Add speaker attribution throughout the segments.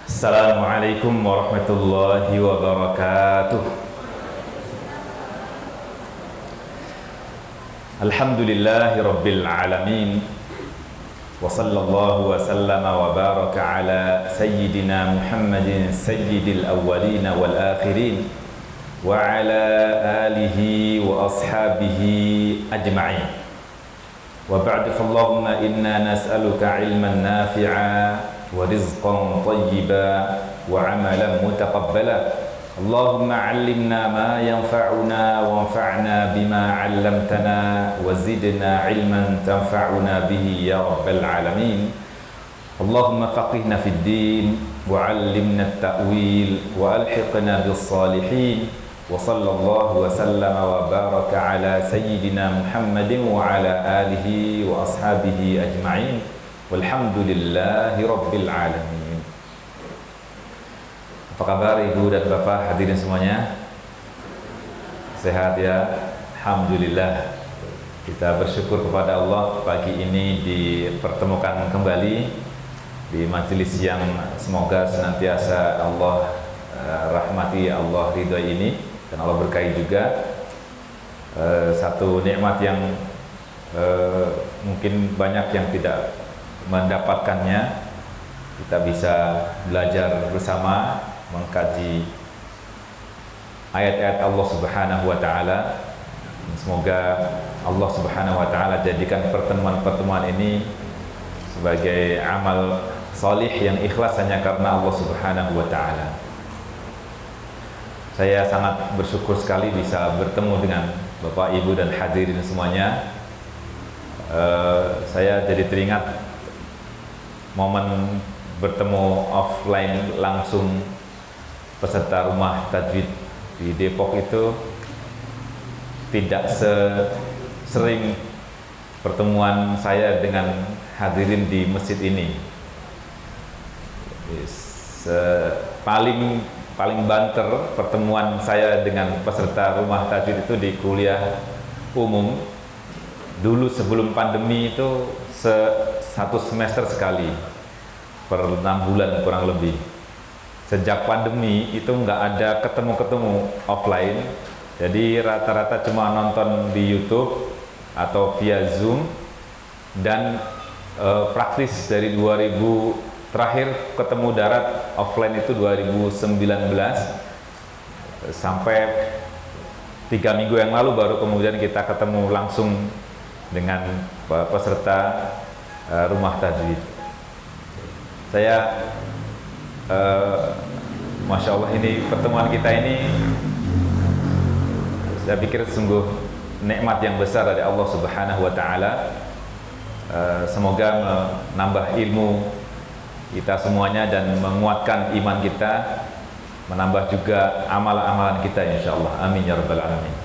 Speaker 1: Assalamualaikum warahmatullahi wabarakatuh. Alhamdulillahi rabbil alamin. Wa sallallahu wa sallama wa baraka ala sayyidina Muhammadin sayyidil awwalin wal akhirin wa ala alihi wa ashabihi ajma'in. Wa ba'du, fallahumma inna nas'aluka ilman nafi'a wa rizqan tayyiba wa amalan mutaqabbala. Allahumma 'allimna ma yanfa'una wanfa'na bima 'allamtana wa zidna 'ilman tanfa'una bihi ya rabbal alamin. Allahumma faqihna fid din wa 'allimna at-ta'wil wa alhiqna bis salihin. Wa sallallahu wa sallama wa baraka ala sayyidina Muhammadin wa ala alihi wa ashabihi ajma'in. Walhamdulillahi rabbil alamin. Apa kabar ibu dan bapak hadirin semuanya? Sehat ya? Alhamdulillah. Kita bersyukur kepada Allah pagi ini dipertemukan kembali di majelis yang semoga senantiasa Allah rahmati, Allah ridhoi ini, dan Allah berkahi juga. Satu nikmat yang mungkin banyak yang tidak mendapatkannya. Kita bisa belajar bersama, mengkaji ayat-ayat Allah Subhanahu wa taala. Semoga Allah Subhanahu wa taala jadikan pertemuan-pertemuan ini sebagai amal salih yang ikhlas hanya karena Allah Subhanahu wa taala. Saya sangat bersyukur sekali bisa bertemu dengan Bapak, Ibu, dan hadirin semuanya. Saya jadi teringat momen bertemu offline langsung peserta rumah tajwid di Depok itu tidak sesering pertemuan saya dengan hadirin di masjid ini. Paling banter pertemuan saya dengan peserta rumah tajwid itu di kuliah umum. Dulu sebelum pandemi itu satu semester sekali per 6 bulan kurang lebih. Sejak pandemi itu nggak ada ketemu-ketemu offline, jadi rata-rata cuma nonton di YouTube atau via Zoom. Dan praktis dari 2000 terakhir ketemu darat offline itu 2019, sampai 3 minggu yang lalu baru kemudian kita ketemu langsung dengan peserta rumah tajwid. Saya Masya Allah, ini pertemuan kita ini saya pikir sungguh nikmat yang besar dari Allah Subhanahu wa taala. Semoga menambah ilmu kita semuanya dan menguatkan iman kita, menambah juga amalan-amalan kita insyaallah. Amin ya rabbal alamin.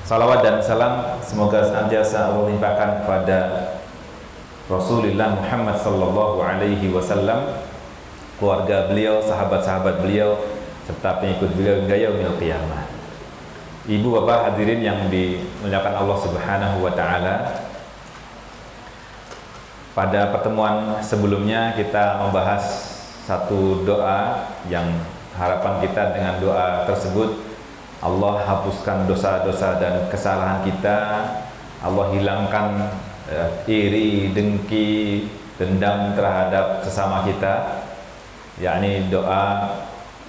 Speaker 1: Salawat dan salam semoga senantiasa Allah limpahkan kepada Rasulullah Muhammad sallallahu alaihi wasallam, keluarga beliau, sahabat-sahabat beliau, serta pengikut beliau hingga yaumil qiyamah. Ibu, bapak hadirin yang dimuliakan Allah Subhanahu wa taala, pada pertemuan sebelumnya kita membahas satu doa yang harapan kita dengan doa tersebut Allah hapuskan dosa-dosa dan kesalahan kita, Allah hilangkan iri, dengki, dendam terhadap sesama kita, yakni doa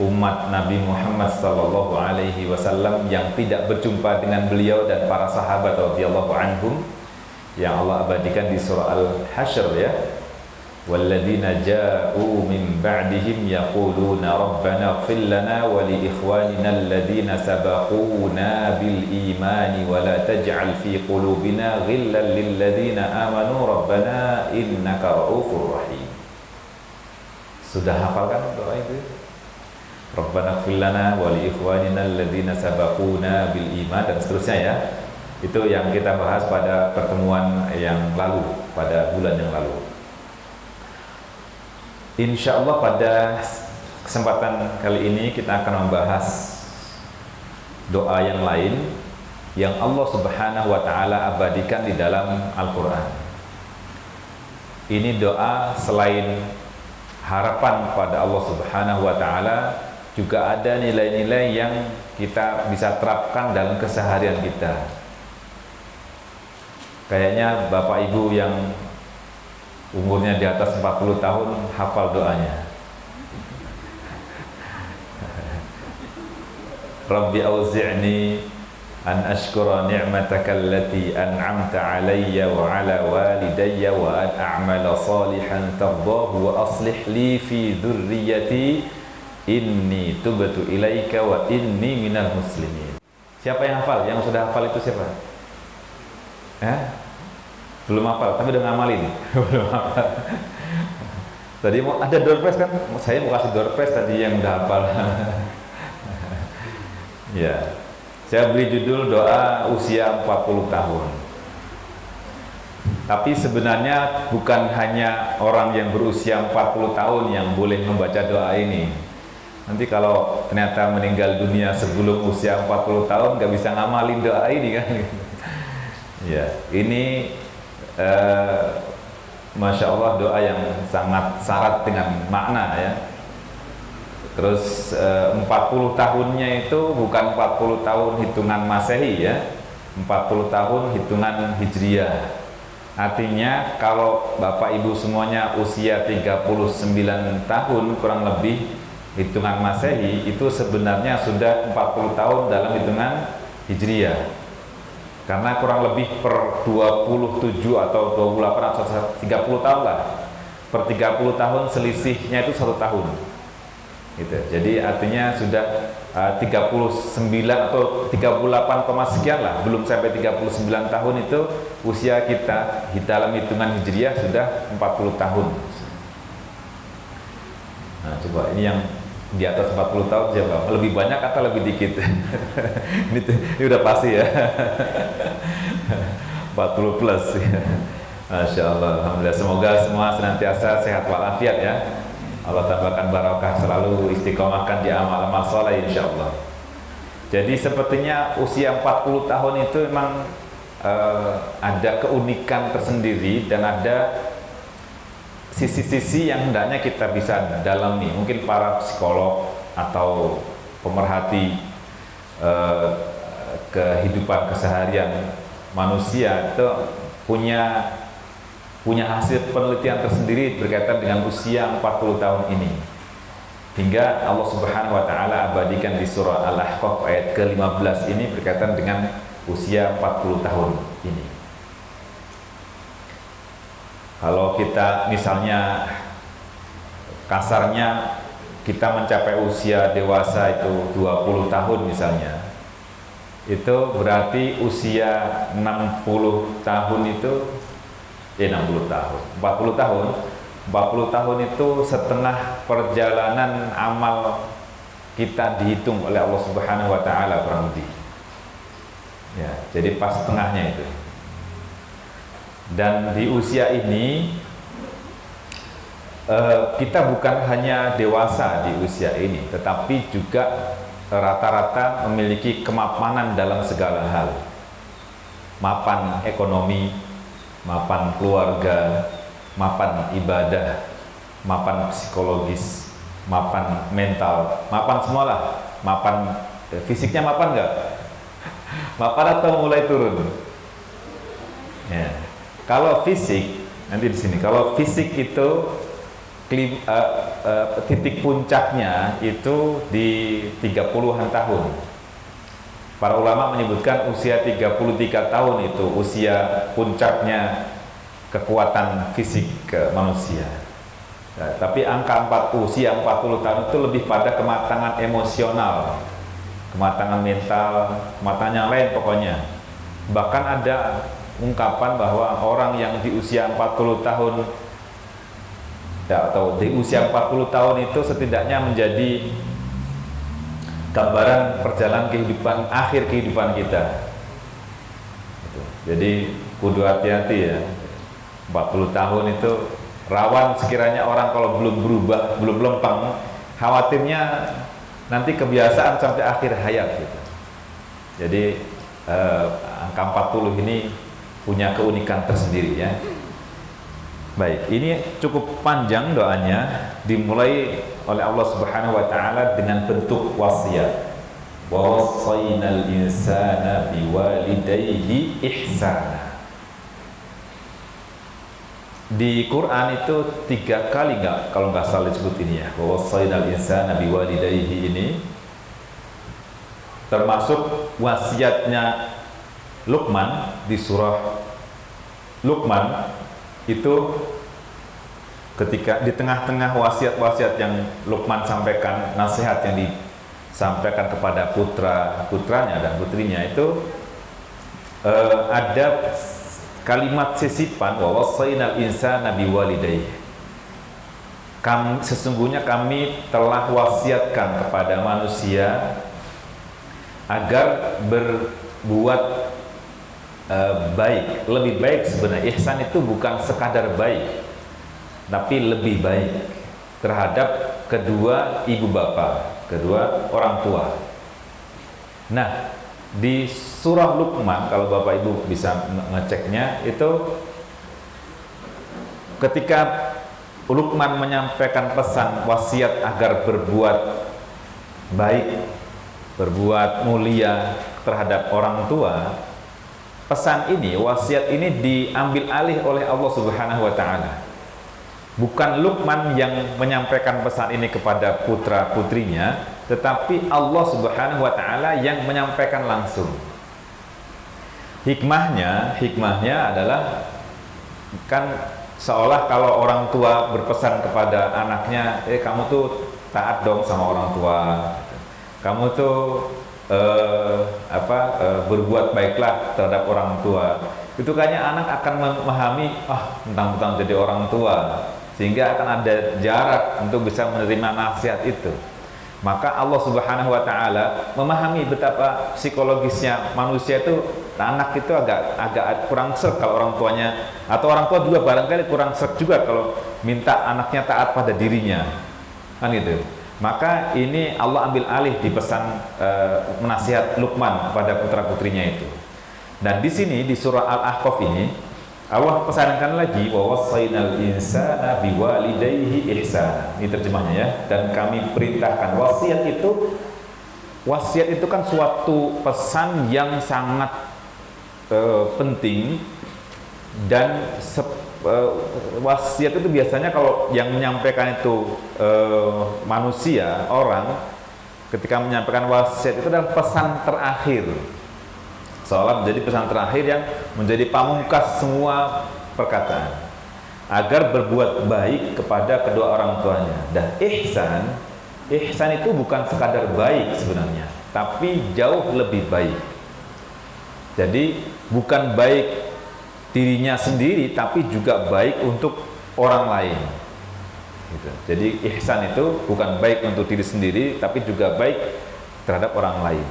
Speaker 1: umat Nabi Muhammad sallallahu alaihi wasallam yang tidak berjumpa dengan beliau dan para sahabat radhiyallahu anhum, yang Allah abadikan di surah Al-Hasyr ya. Walladzina ja'u min ba'dihim yaquluna rabbana ighfir lana wa li ikhwanina alladzina sabaquna bil imani wa la taj'al fi qulubina ghillan lil ladzina amanu rabbana innaka ra'ufur rahim. Sudah hafalkan doa itu? Rabbana ighfir lana wa li ikhwanina alladzina sabaquna bil iman, dan seterusnya ya. Itu yang kita bahas pada pertemuan yang lalu, pada bulan yang lalu. Insya Allah pada kesempatan kali ini kita akan membahas doa yang lain yang Allah Subhanahu wa taala abadikan di dalam Al-Qur'an. Ini doa selain harapan pada Allah Subhanahu wa taala, juga ada nilai-nilai yang kita bisa terapkan dalam keseharian kita. Kayaknya Bapak Ibu yang umurnya di atas 40 tahun hafal doanya. Rabbi auzi'ni an ashkura ni'mataka allati an'amta 'alayya wa 'ala walidayya wa an a'mala salihan tardahu wa aslih li fi dhurriyyati inni tubtu ilaika wa inni minal muslimin. Siapa yang hafal? Yang sudah hafal itu siapa? Belum hafal, tapi udah ngamalin. Belum hafal. Tadi mau ada door prize kan? Saya mau kasih door prize tadi yang udah hafal. Ya. Saya beri judul doa usia 40 tahun. Tapi sebenarnya bukan hanya orang yang berusia 40 tahun yang boleh membaca doa ini. Nanti kalau ternyata meninggal dunia sebelum usia 40 tahun nggak bisa ngamalin doa ini kan. Ya, ini Masya Allah doa yang sangat syarat dengan makna ya. Terus 40 tahunnya itu bukan 40 tahun hitungan Masehi ya, 40 tahun hitungan Hijriah. Artinya kalau Bapak Ibu semuanya usia 39 tahun kurang lebih hitungan Masehi, itu sebenarnya sudah 40 tahun dalam hitungan Hijriah. Karena kurang lebih per 27 atau 28 atau 30 tahun lah. Per 30 tahun selisihnya itu 1 tahun. Gitu. Jadi artinya sudah 39 atau 38, sekian lah, belum sampai 39 tahun itu usia kita dalam hitungan Hijriah sudah 40 tahun. Nah, coba ini yang di atas 40 tahun siapa? Lebih banyak atau lebih dikit? ini udah pasti ya. 40 plus ya. Masya Allah, alhamdulillah. Semoga semua senantiasa sehat walafiat ya. Allah tambahkan barakah, selalu istiqomahkan di amal-amal soleh insya Allah. Jadi sepertinya usia 40 tahun itu memang ada keunikan tersendiri dan ada sisi-sisi yang hendaknya kita bisa dalami. Mungkin para psikolog atau pemerhati kehidupan keseharian manusia itu punya hasil penelitian tersendiri berkaitan dengan usia 40 tahun ini. Hingga Allah Subhanahu wa taala abadikan di surah Al-Ahqaf ayat ke-15 ini berkaitan dengan usia 40 tahun ini. Kalau kita misalnya kasarnya kita mencapai usia dewasa itu 20 tahun misalnya, itu berarti usia 60 tahun itu 60 tahun, 40 tahun 40 tahun itu setengah perjalanan amal kita dihitung oleh Allah Subhanahu wa taala kurang lebih. Ya, jadi pas setengahnya itu. Dan di usia ini kita bukan hanya dewasa di usia ini, tetapi juga rata-rata memiliki kemapanan dalam segala hal. Mapan ekonomi, mapan keluarga, mapan ibadah, mapan psikologis, mapan mental, mapan semualah. Mapan fisiknya mapan nggak? Mapan atau mulai turun? Ya. Kalau fisik nanti di sini. Kalau fisik itu titik puncaknya itu di 30-an tahun. Para ulama menyebutkan usia 33 tahun itu usia puncaknya kekuatan fisik ke manusia. Ya, tapi angka usia 40 tahun itu lebih pada kematangan emosional, kematangan mental, kematangan yang lain pokoknya. Bahkan ada ungkapan bahwa orang yang di usia 40 tahun ya, atau di usia 40 tahun itu setidaknya menjadi gambaran perjalanan kehidupan, akhir kehidupan kita. Jadi kudu hati-hati ya. 40 tahun itu rawan sekiranya orang kalau belum berubah, belum lempeng, khawatirnya nanti kebiasaan sampai akhir hayat gitu. Jadi angka 40 ini punya keunikan tersendiri ya. Baik, ini cukup panjang doanya, dimulai oleh Allah Subhanahu wa taala dengan bentuk wasiat. Wa wassaynal insana biwalidayhi ihsana. Di Quran itu 3 kali kalau nggak salah disebut ini ya. Wa wassaynal insana biwalidayhi ini termasuk wasiatnya Luqman di surah Luqman. Itu ketika di tengah-tengah wasiat-wasiat yang Luqman sampaikan, nasihat yang disampaikan kepada putranya dan putrinya itu ada kalimat sisipan, wa wassaynal insana biwalidayhi. Sesungguhnya kami telah wasiatkan kepada manusia agar berbuat baik. Lebih baik sebenarnya, ihsan itu bukan sekadar baik, tapi lebih baik terhadap kedua ibu bapak, kedua orang tua. Nah, di surah Luqman, kalau bapak ibu bisa ngeceknya, itu ketika Luqman menyampaikan pesan wasiat agar berbuat baik, berbuat mulia terhadap orang tua, pesan ini, wasiat ini diambil alih oleh Allah Subhanahu wa taala. Bukan Luqman yang menyampaikan pesan ini kepada putra-putrinya, tetapi Allah Subhanahu wa taala yang menyampaikan langsung. Hikmahnya adalah kan seolah kalau orang tua berpesan kepada anaknya, kamu tuh taat dong sama orang tua. Kamu tuh berbuat baiklah terhadap orang tua. Itu kayaknya anak akan memahami, tentang jadi orang tua, sehingga akan ada jarak untuk bisa menerima nasihat itu. Maka Allah Subhanahu wa taala memahami betapa psikologisnya manusia itu, anak itu agak kurang sreg kalau orang tuanya, atau orang tua juga barangkali kurang sreg juga kalau minta anaknya taat pada dirinya, kan gitu. Maka ini Allah ambil alih di pesan nasihat Luqman kepada putra-putrinya itu. Dan di sini di surah Al-Ahqaf ini Allah pesankan lagi, wa wassaynal insana biwalidayhi ihsana. Ini terjemahnya ya. Dan kami perintahkan, wasiat itu kan suatu pesan yang sangat penting, dan wasiat itu biasanya kalau yang menyampaikan itu manusia, orang, ketika menyampaikan wasiat itu adalah pesan terakhir, seolah menjadi pesan terakhir yang menjadi pamungkas semua perkataan, agar berbuat baik kepada kedua orang tuanya. Dan ihsan itu bukan sekadar baik sebenarnya, tapi jauh lebih baik. Jadi bukan baik dirinya sendiri, tapi juga baik untuk orang lain gitu. Jadi ihsan itu bukan baik untuk diri sendiri, tapi juga baik terhadap orang lain.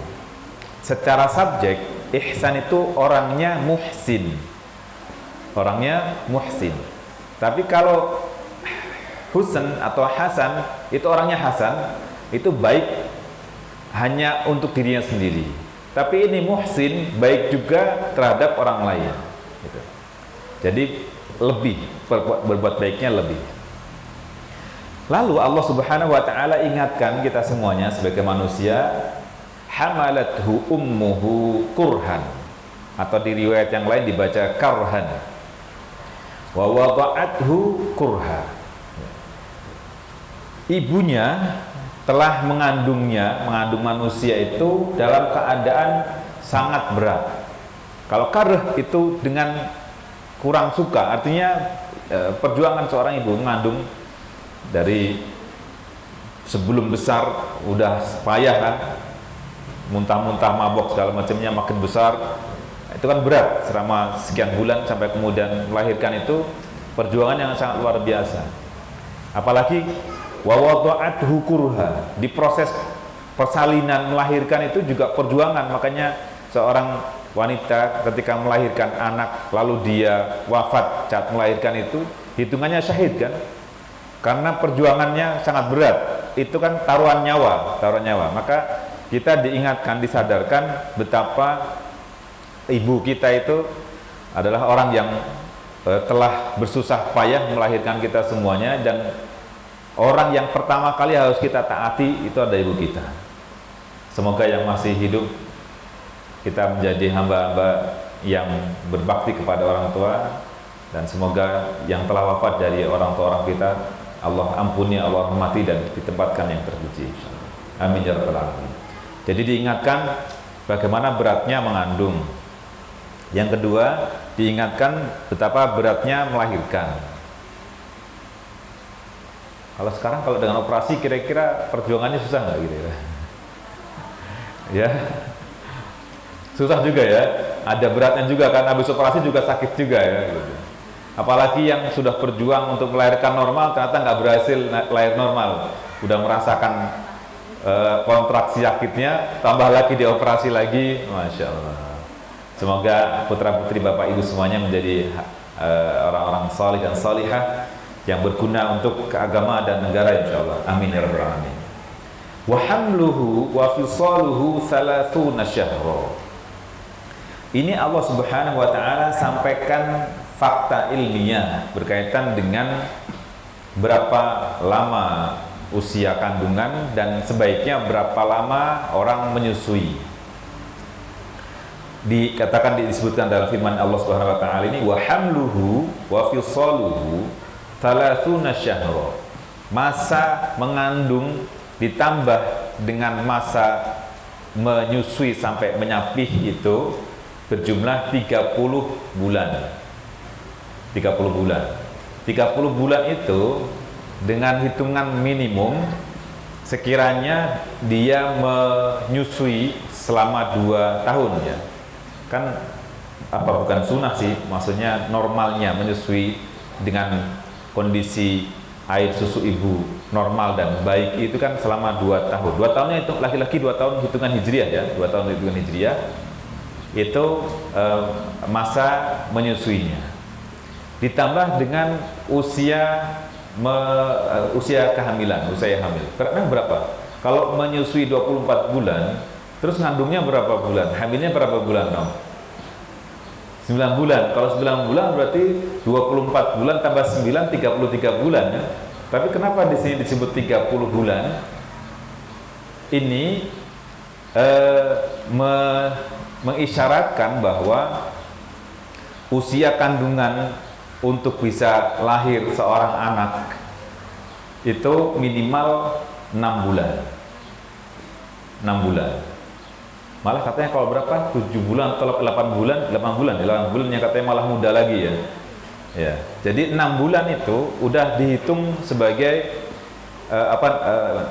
Speaker 1: Secara subjek, ihsan itu orangnya muhsin, tapi kalau husn atau hasan, itu orangnya hasan, itu baik hanya untuk dirinya sendiri. Tapi ini muhsin, baik juga terhadap orang lain gitu. Jadi lebih, berbuat baiknya lebih. Lalu Allah Subhanahu wa taala ingatkan kita semuanya sebagai manusia, hamalathu ummuhu kurhan, atau di riwayat yang lain dibaca karhan, wa wada'athu kurha. Ibunya telah mengandung manusia itu dalam keadaan sangat berat. Kalau karh itu dengan kurang suka, artinya perjuangan seorang ibu mengandung dari sebelum besar udah payah kan, muntah-muntah, mabok segala macamnya, makin besar itu kan berat selama sekian bulan sampai kemudian melahirkan, itu perjuangan yang sangat luar biasa. Apalagi wa wada'athu kurha, di proses persalinan melahirkan itu juga perjuangan. Makanya seorang wanita ketika melahirkan anak lalu dia wafat saat melahirkan, itu hitungannya syahid kan, karena perjuangannya sangat berat. Itu kan taruhan nyawa. Maka kita diingatkan, disadarkan betapa ibu kita itu adalah orang yang telah bersusah payah melahirkan kita semuanya, dan orang yang pertama kali harus kita taati itu adalah ibu kita. Semoga yang masih hidup kita menjadi hamba-hamba yang berbakti kepada orang tua, dan semoga yang telah wafat dari orang tua orang kita Allah ampuni, Allah rahmati, dan ditempatkan yang terpuji. Amin ya rabbal alamin. Jadi diingatkan bagaimana beratnya mengandung. Yang kedua, diingatkan betapa beratnya melahirkan. Kalau sekarang kalau dengan operasi kira-kira perjuangannya susah nggak gitu ya? Ya, susah juga ya. Ada beratnya juga kan, habis operasi juga sakit juga ya. Gitu. Apalagi yang sudah berjuang untuk melahirkan normal ternyata nggak berhasil lahir normal, udah merasakan kontraksi sakitnya, tambah lagi dioperasi lagi, masya Allah. Semoga putra putri bapak ibu semuanya menjadi orang-orang salih dan salihah yang berguna untuk keagamaan dan negara, insya Allah. Amin ya rabbal alamin. Wa hamluhu wa fisaluhu 30 syahra. Ini Allah Subhanahu wa taala sampaikan fakta ilmiah berkaitan dengan berapa lama usia kandungan dan sebaiknya berapa lama orang menyusui. Disebutkan dalam firman Allah Subhanahu wa taala ini, wa hamluhu wa fisaluhu 30 syahra. Masa mengandung ditambah dengan masa menyusui sampai menyapih itu berjumlah 30 bulan. 30 bulan. 30 bulan itu dengan hitungan minimum sekiranya dia menyusui selama 2 tahun ya. Kan apa bukan sunnah sih, maksudnya normalnya menyusui dengan kondisi air susu ibu normal dan baik itu kan selama 2 tahun. 2 tahunnya itu laki-laki 2 tahun hitungan hijriah ya, 2 tahun hitungan hijriah itu masa menyusuinya. Ditambah dengan usia kehamilan, usia hamil. Berapa? Kalau menyusui 24 bulan, terus ngandungnya berapa bulan? Hamilnya berapa bulan dong? 9 bulan. Kalau 9 bulan berarti 24 bulan tambah 9, 33 bulan ya. Tapi kenapa di sini disebut 30 bulan? Ini mengisyaratkan bahwa usia kandungan untuk bisa lahir seorang anak itu minimal 6 bulan. 6 bulan. Malah katanya kalau berapa? 7 bulan atau 8 bulan, 8 bulan yang katanya malah muda lagi ya. Ya. Jadi 6 bulan itu udah dihitung sebagai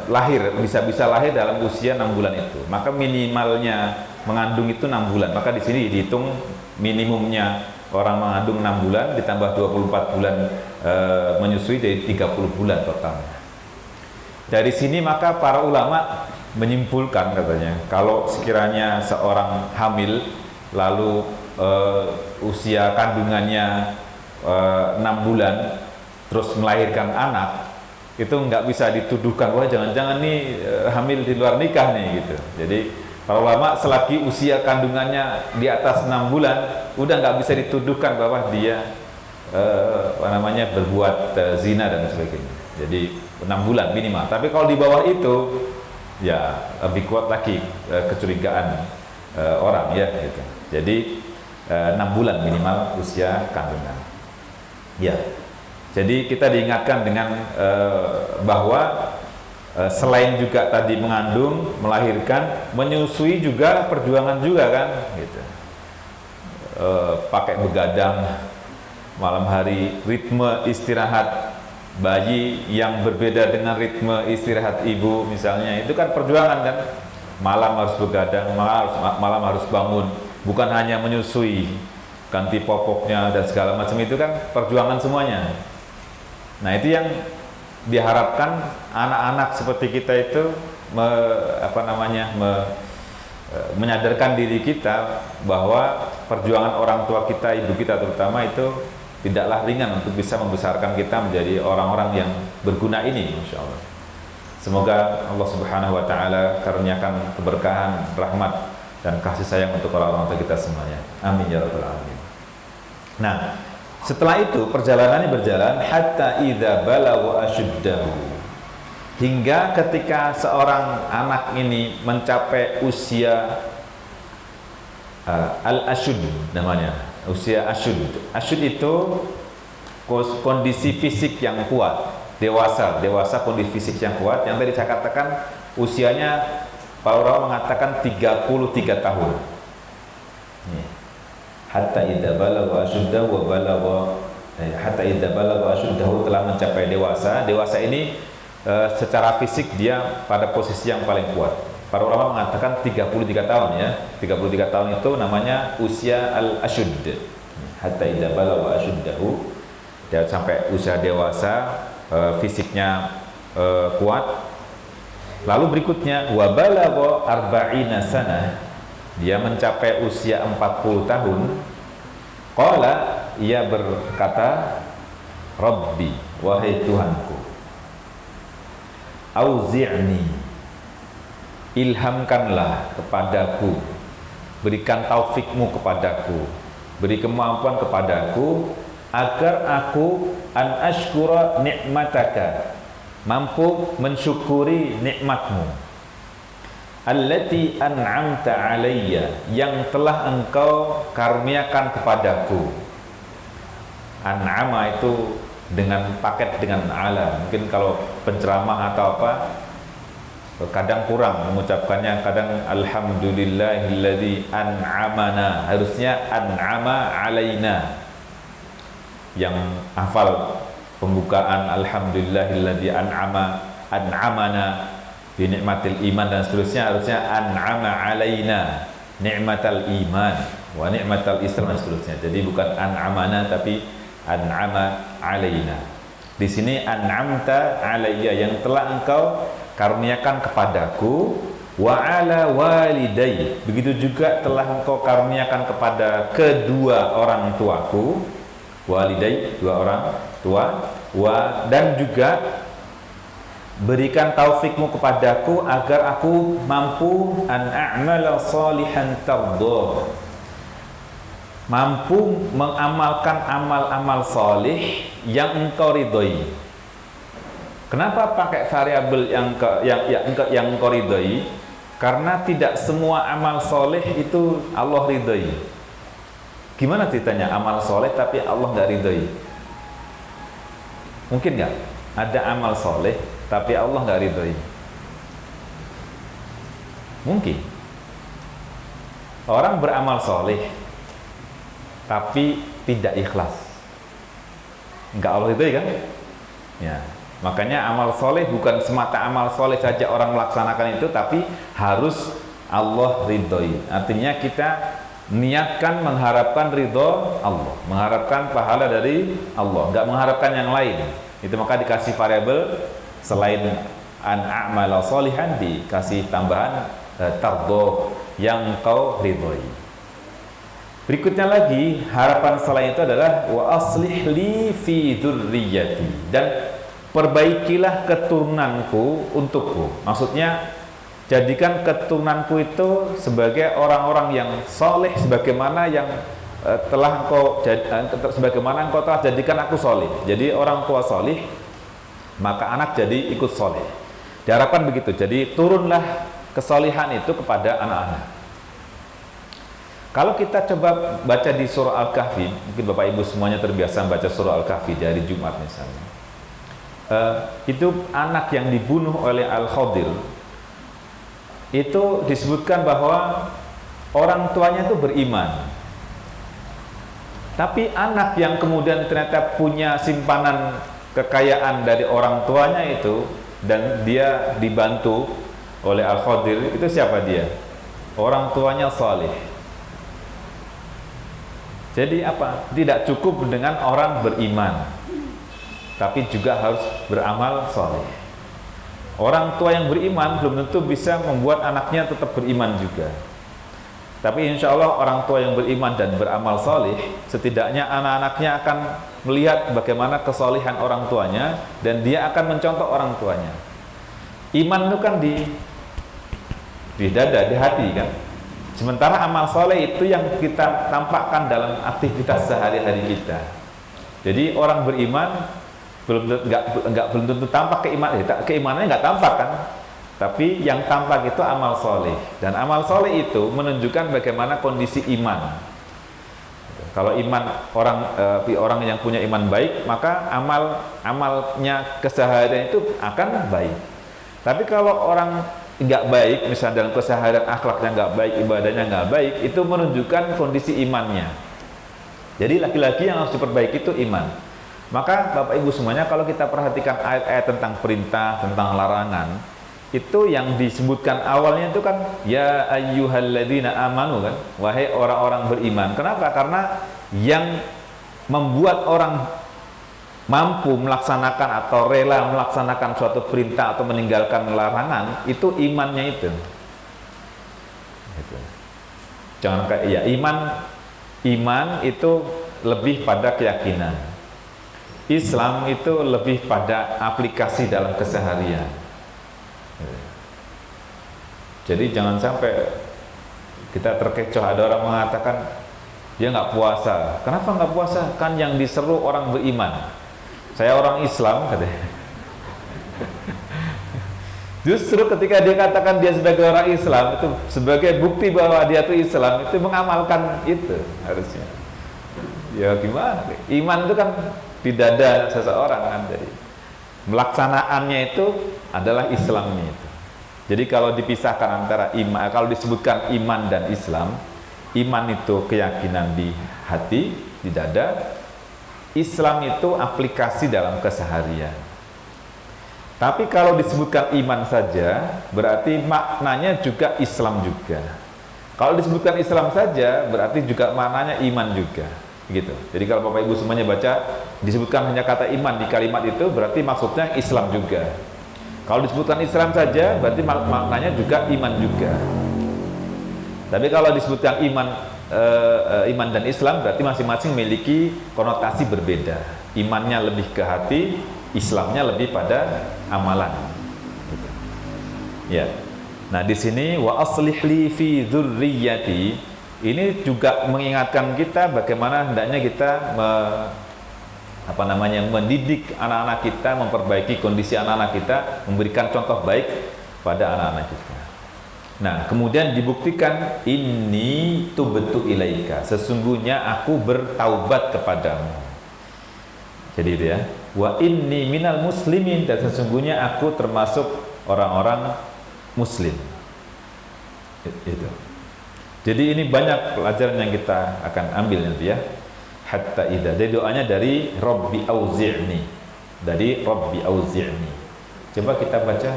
Speaker 1: lahir, bisa lahir dalam usia 6 bulan itu. Maka minimalnya mengandung itu 6 bulan. Maka di sini dihitung minimumnya orang mengandung 6 bulan ditambah 24 bulan menyusui, jadi 30 bulan total. Dari sini maka para ulama menyimpulkan katanya, kalau sekiranya seorang hamil lalu usia kandungannya 6 bulan terus melahirkan anak, itu nggak bisa dituduhkan wah jangan-jangan nih hamil di luar nikah nih gitu. Jadi para ulama selagi usia kandungannya di atas 6 bulan udah nggak bisa dituduhkan bahwa dia berbuat zina dan sebagainya. Jadi 6 bulan minimal. Tapi kalau di bawah itu ya lebih kuat lagi kecurigaan orang ya gitu. Jadi 6 bulan minimal usia kandungan. Ya. Jadi kita diingatkan dengan bahwa selain juga tadi mengandung, melahirkan, menyusui juga perjuangan juga kan gitu. Pakai begadang malam hari, ritme istirahat bayi yang berbeda dengan ritme istirahat ibu misalnya, itu kan perjuangan kan. Malam harus begadang, malam harus bangun, bukan hanya menyusui, ganti popoknya dan segala macam, itu kan perjuangan semuanya. Nah itu yang diharapkan anak-anak seperti kita itu menyadarkan diri kita bahwa perjuangan orang tua kita, ibu kita terutama, itu tidaklah ringan untuk bisa membesarkan kita menjadi orang-orang yang berguna ini, insya Allah. Semoga Allah Subhanahu wa taala karuniakan keberkahan, rahmat dan kasih sayang untuk orang-orang tua kita semuanya. Amin ya rabbal alamin. Nah, Setelah itu perjalanannya berjalan hatta idza balagha asyuddahu, hingga ketika seorang anak ini mencapai usia al-asyud namanya, usia asyud. Asyud itu kondisi fisik yang kuat, dewasa kondisi fisik yang kuat, yang tadi saya katakan usianya para ulama mengatakan 33 tahun. Hatta idza balagha asyuddahu wa balagha hatta idza balagha asyuddahu, telah mencapai dewasa. Dewasa ini secara fisik dia pada posisi yang paling kuat. Para ulama mengatakan 33 tahun ya. 33 tahun itu namanya usia al-asyud. Hatta idza balagha asyuddahu, dia sampai usia dewasa, fisiknya kuat. Lalu berikutnya wa balagha arba'ina sanah, dia mencapai usia 40 tahun. Qala, ia berkata, Rabbi, wahai Tuhanku, auzi'ni, ilhamkanlah kepadaku, berikan taufikmu kepadaku, beri kemampuan kepadaku, agar aku an ashkura ni'mataka, mampu mensyukuri nikmatmu, allati an'amta alayya, yang telah engkau karuniakan kepadaku. An'ama itu dengan paket dengan ala. Mungkin kalau penceramah atau apa kadang kurang mengucapkannya, kadang alhamdulillahilladzi an'amana, harusnya an'ama alaina. Yang hafal pembukaan alhamdulillahilladzi an'amana bi ni'matil iman dan seterusnya, harusnya an'ama alaina ni'matal iman wa ni'matal islam dan seterusnya. Jadi bukan an'amana tapi an'ama alaina. Di sini an'amta alayya, yang telah engkau karuniakan kepadaku, wa ala walidayya, begitu juga telah engkau karuniakan kepada kedua orang tuaku, walidayya, dua orang tua, wa, dan juga berikan taufikmu kepadaku agar aku mampu an a'mala salihan tardha, mampu mengamalkan amal-amal salih yang engkau ridhoi. Kenapa pakai variabel yang engkau ridhoi? Karena tidak semua amal salih itu Allah ridhoi. Gimana ceritanya amal salih tapi Allah nggak ridhoi? Mungkin nggak ada amal salih tapi Allah nggak ridhoi? Mungkin. Orang beramal soleh tapi tidak ikhlas, nggak Allah ridhoi kan? Ya, makanya amal soleh bukan semata amal soleh saja orang melaksanakan itu, tapi harus Allah ridhoi. Artinya kita niatkan mengharapkan ridho Allah, mengharapkan pahala dari Allah, nggak mengharapkan yang lain. Itu maka dikasih variabel selain an a'mala sholihan, dikasih tambahan tardho, yang kau ridhoi. Berikutnya lagi, harapan selain itu adalah wa aslih li fi dzurriyyati, dan perbaikilah keturunanku untukku. Maksudnya jadikan keturunanku itu sebagai orang-orang yang soleh, sebagaimana yang telah sebagaimana engkau telah jadikan aku soleh. Jadi orang tua soleh, maka anak jadi ikut soleh. Diharapkan begitu. Jadi turunlah kesolihan itu kepada anak-anak. Kalau kita coba baca di surah Al-Kahfi, mungkin Bapak Ibu semuanya terbiasa baca surah Al-Kahfi di hari Jumat misalnya. Itu anak yang dibunuh oleh Al-Khadir, itu disebutkan bahwa orang tuanya itu beriman. Tapi anak yang kemudian ternyata punya simpanan kekayaan dari orang tuanya itu, dan dia dibantu oleh Al-Khadir, itu siapa dia? Orang tuanya saleh. Jadi apa? Tidak cukup dengan orang beriman, tapi juga harus beramal saleh. Orang tua yang beriman belum tentu bisa membuat anaknya tetap beriman juga. Tapi insya Allah orang tua yang beriman dan beramal saleh, setidaknya anak-anaknya akan melihat bagaimana kesalehan orang tuanya, dan dia akan mencontoh orang tuanya. Iman itu kan di dada, di hati kan. Sementara amal soleh itu yang kita tampakkan dalam aktivitas sehari-hari kita. Jadi orang beriman belum tentu tampak keimanannya nggak tampak kan, tapi yang tampak itu amal soleh, dan amal soleh itu menunjukkan bagaimana kondisi iman. Kalau iman orang yang punya iman baik, maka amalnya keseharian itu akan baik. Tapi kalau orang nggak baik, misalnya dalam keseharian akhlaknya nggak baik, ibadahnya nggak baik, itu menunjukkan kondisi imannya. Jadi laki-laki yang harus diperbaiki itu iman. Maka Bapak Ibu semuanya, kalau kita perhatikan ayat-ayat tentang perintah, tentang larangan, itu yang disebutkan awalnya itu kan ya ayyuhalladzina amanu kan, wahai orang-orang beriman. Kenapa? Karena yang membuat orang mampu melaksanakan atau rela melaksanakan suatu perintah atau meninggalkan larangan itu imannya itu. Gitu. Jangan kayak ya iman itu lebih pada keyakinan. Islam itu lebih pada aplikasi dalam keseharian. Jadi jangan sampai kita terkecoh, ada orang mengatakan dia nggak puasa. Kenapa nggak puasa? Kan yang diseru orang beriman. Saya orang Islam katanya. Justru ketika dia katakan dia sebagai orang Islam, itu sebagai bukti bahwa dia itu Islam, itu mengamalkan itu harusnya. Ya gimana? Iman itu kan di dada seseorang kan, jadi melaksanaannya itu adalah Islamnya itu. Jadi kalau dipisahkan antara iman, kalau disebutkan iman dan Islam, iman itu keyakinan di hati, di dada, Islam itu aplikasi dalam keseharian. Tapi kalau disebutkan iman saja, berarti maknanya juga Islam juga. Kalau disebutkan Islam saja, berarti juga maknanya iman juga. Gitu. Jadi kalau Bapak Ibu semuanya baca, disebutkan hanya kata iman di kalimat itu, berarti maksudnya Islam juga. Kalau disebutkan Islam saja, berarti maknanya juga iman juga. Tapi kalau disebutkan iman dan Islam, berarti masing-masing memiliki konotasi berbeda. Imannya lebih ke hati, Islamnya lebih pada amalan. Gitu. Ya. Nah di sini wa aslih li fi dzurriyyati, ini juga mengingatkan kita bagaimana hendaknya kita mendidik anak-anak kita, memperbaiki kondisi anak-anak kita, memberikan contoh baik pada anak-anak kita. Nah, kemudian dibuktikan inni tubtu ilaika, sesungguhnya aku bertaubat kepadamu. Jadi itu ya, wa inni minal muslimin, dan sesungguhnya aku termasuk orang-orang muslim. Itu. Jadi ini banyak pelajaran yang kita akan ambil nanti ya. Hatta idza. Jadi doanya dari Rabbi auzi'ni. Dari Rabbi auzi'ni. Coba kita baca.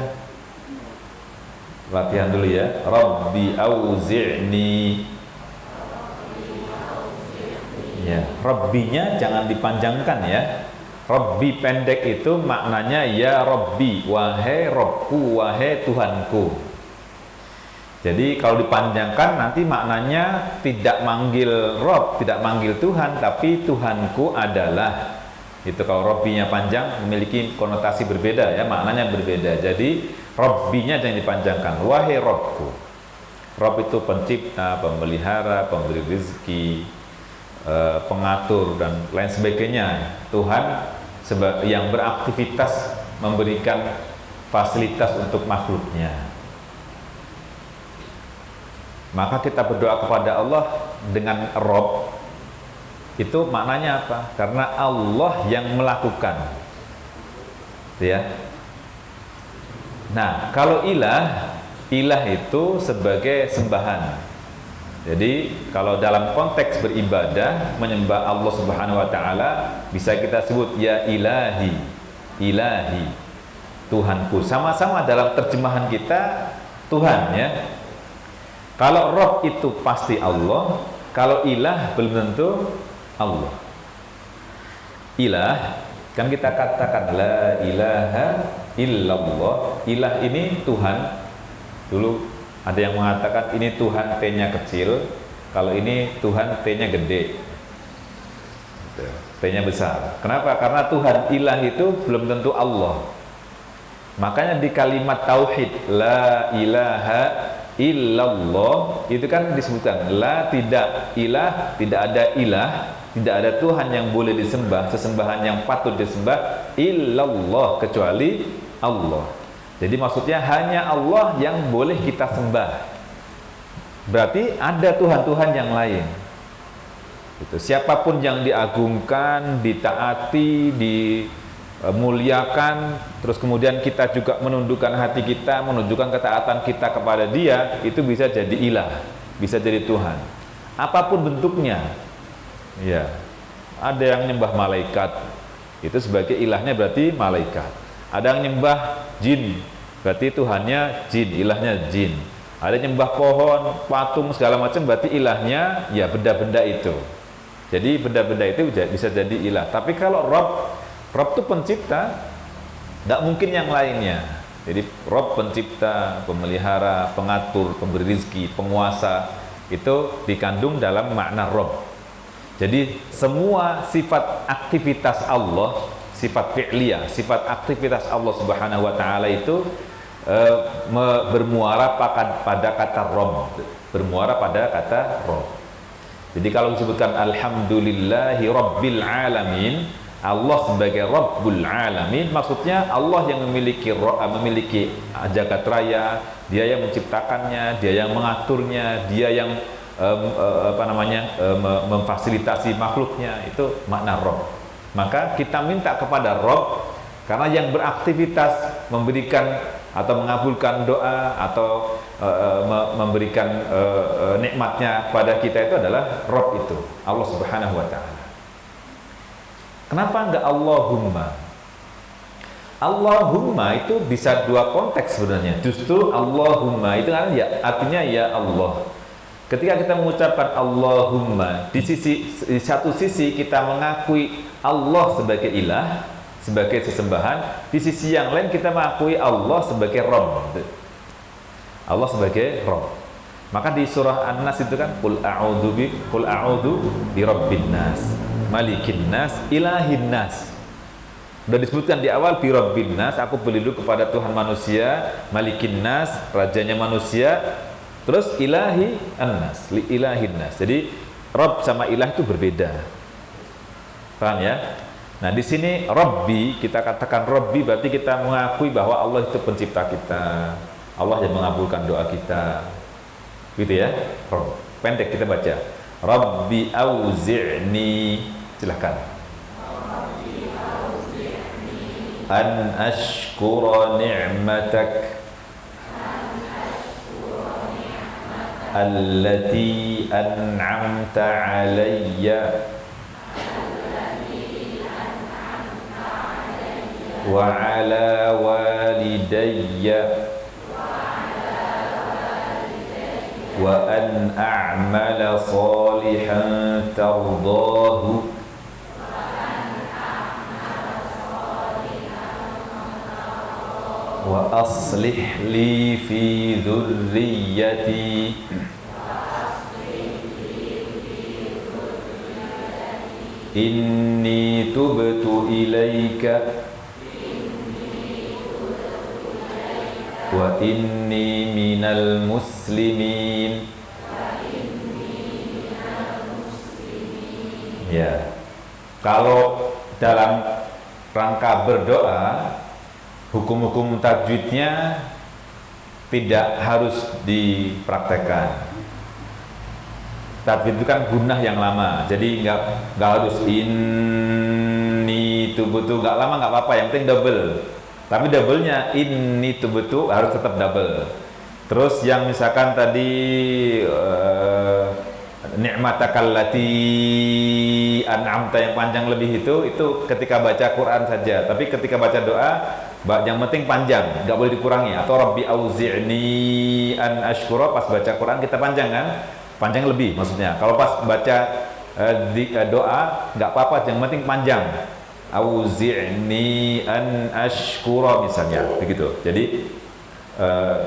Speaker 1: Latihan dulu ya. Rabbi auzi'ni. Ya, Rabbinya jangan dipanjangkan ya. Rabbi pendek itu maknanya ya Rabbi, wahai Rabbku, wahai Tuhanku. Jadi kalau dipanjangkan nanti maknanya tidak manggil Rob, tidak manggil Tuhan, tapi Tuhanku adalah. Itu kalau Robbinya panjang memiliki konotasi berbeda ya, maknanya berbeda. Jadi Robbinya jangan dipanjangkan, wahai Robku. Rob itu pencipta, pemelihara, pemberi rezeki, pengatur dan lain sebagainya. Tuhan yang beraktivitas memberikan fasilitas untuk makhluknya. Maka kita berdoa kepada Allah dengan Rob, itu maknanya apa? Karena Allah yang melakukan, ya. Nah, kalau ilah itu sebagai sembahan. Jadi kalau dalam konteks beribadah menyembah Allah Subhanahu wa taala, bisa kita sebut ya ilahi, ilahi, Tuhanku. Sama-sama dalam terjemahan kita Tuhan ya. Kalau Rob itu pasti Allah, kalau ilah belum tentu Allah. Ilah, kan kita katakan la ilaha illallah. Ilah ini Tuhan. Dulu ada yang mengatakan ini Tuhan T-nya kecil, kalau ini Tuhan T-nya gede, T-nya besar. Kenapa? Karena Tuhan ilah itu belum tentu Allah. Makanya di kalimat tauhid la ilaha illallah itu kan disebutkan la, tidak ilah, tidak ada ilah, tidak ada Tuhan yang boleh disembah, sesembahan yang patut disembah illallah, kecuali Allah. Jadi maksudnya hanya Allah yang boleh kita sembah. Berarti ada Tuhan-Tuhan yang lain. Itu siapapun yang diagungkan, ditaati, dimuliakan, terus kemudian kita juga menundukkan hati kita, menunjukkan ketaatan kita kepada Dia, itu bisa jadi ilah, bisa jadi Tuhan. Apapun bentuknya. Ya. Ada yang nyembah malaikat, itu sebagai ilahnya berarti malaikat. Ada yang nyembah jin, berarti Tuhannya jin, ilahnya jin. Ada yang nyembah pohon, patung segala macam, berarti ilahnya ya benda-benda itu. Jadi benda-benda itu bisa jadi ilah. Tapi kalau Rob itu pencipta, tidak mungkin yang lainnya. Jadi Rob pencipta, pemelihara, pengatur, pemberi rezeki, penguasa, itu dikandung dalam makna Rob. Jadi semua sifat aktivitas Allah, sifat fi'liyah, sifat aktivitas Allah Subhanahu wa taala itu bermuara pada kata Rob, bermuara pada kata Rob. Jadi kalau disebutkan alhamdulillahi rabbil alamin, Allah sebagai Rabbul alamin, maksudnya Allah yang memiliki jagat raya, Dia yang menciptakannya, Dia yang mengaturnya, Dia yang memfasilitasi makhluknya. Itu makna Rabb. Maka kita minta kepada Rabb, karena yang beraktivitas memberikan atau mengabulkan doa atau memberikan nikmatnya pada kita itu adalah Rabb, itu Allah Subhanahu wa taala. Kenapa enggak Allahumma? Allahumma itu bisa dua konteks sebenarnya. Justru Allahumma itu kan ya artinya ya Allah. Ketika kita mengucapkan Allahumma, di satu sisi kita mengakui Allah sebagai ilah, sebagai sesembahan, di sisi yang lain kita mengakui Allah sebagai Rabb. Allah sebagai Rabb. Maka di surah An-Nas itu kan qul a'udzu bi rabbin nas, malikin nas, ilahin nas. Sudah disebutkan di awal bi rabbin nas, aku berlindung kepada Tuhan manusia, malikin nas, rajanya manusia, terus ilahi an-nas, li ilahin nas. Jadi Rabb sama ilah itu berbeda. Paham ya? Nah, di sini Rabbi, kita katakan Rabbi berarti kita mengakui bahwa Allah itu pencipta kita. Allah yang mengabulkan doa kita. Gitu ya? Rabb. Pendek kita baca. Rabbi auzi'ni. Silakan. An ashkura ni'matak allati an'amta 'alayya wa 'ala walidayya wa an a'mala salihan tardahu wa aslih li fi dhurriyyati inni tubtu ilaika wa inni minal muslimin. Ya, kalau dalam rangka berdoa, hukum-hukum tajwidnya tidak harus dipraktekkan. Tajwid itu kan gunnah yang lama, jadi nggak harus ini tubuh nggak lama, nggak apa-apa, yang penting double. Tapi doublenya ini tubuh harus tetap double. Terus yang misalkan tadi ni'matakallati an'amta yang panjang lebih itu ketika baca Quran saja. Tapi ketika baca doa yang penting panjang, nggak boleh dikurangi. Atau Rabbi auzi'ni an ashkura, pas baca Quran kita panjang kan? Panjang lebih maksudnya. Kalau pas baca doa nggak apa-apa, yang penting panjang. Auzi'ni an ashkura misalnya, begitu. Jadi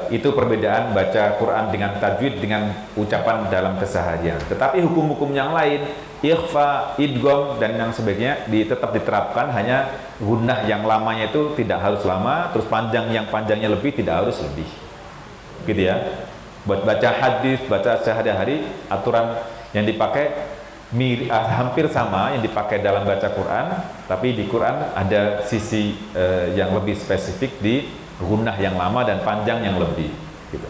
Speaker 1: itu perbedaan baca Quran dengan tajwid dengan ucapan dalam keseharian. Tetapi hukum-hukum yang lain, ikhfa, idgham dan yang sebagainya tetap diterapkan, hanya gunnah yang lamanya itu tidak harus lama, terus panjang yang panjangnya lebih tidak harus lebih. Gitu ya. Buat baca hadis, baca sehari-hari, aturan yang dipakai hampir sama yang dipakai dalam baca Quran, tapi di Quran ada sisi yang lebih spesifik di gunnah yang lama dan panjang yang lebih gitu.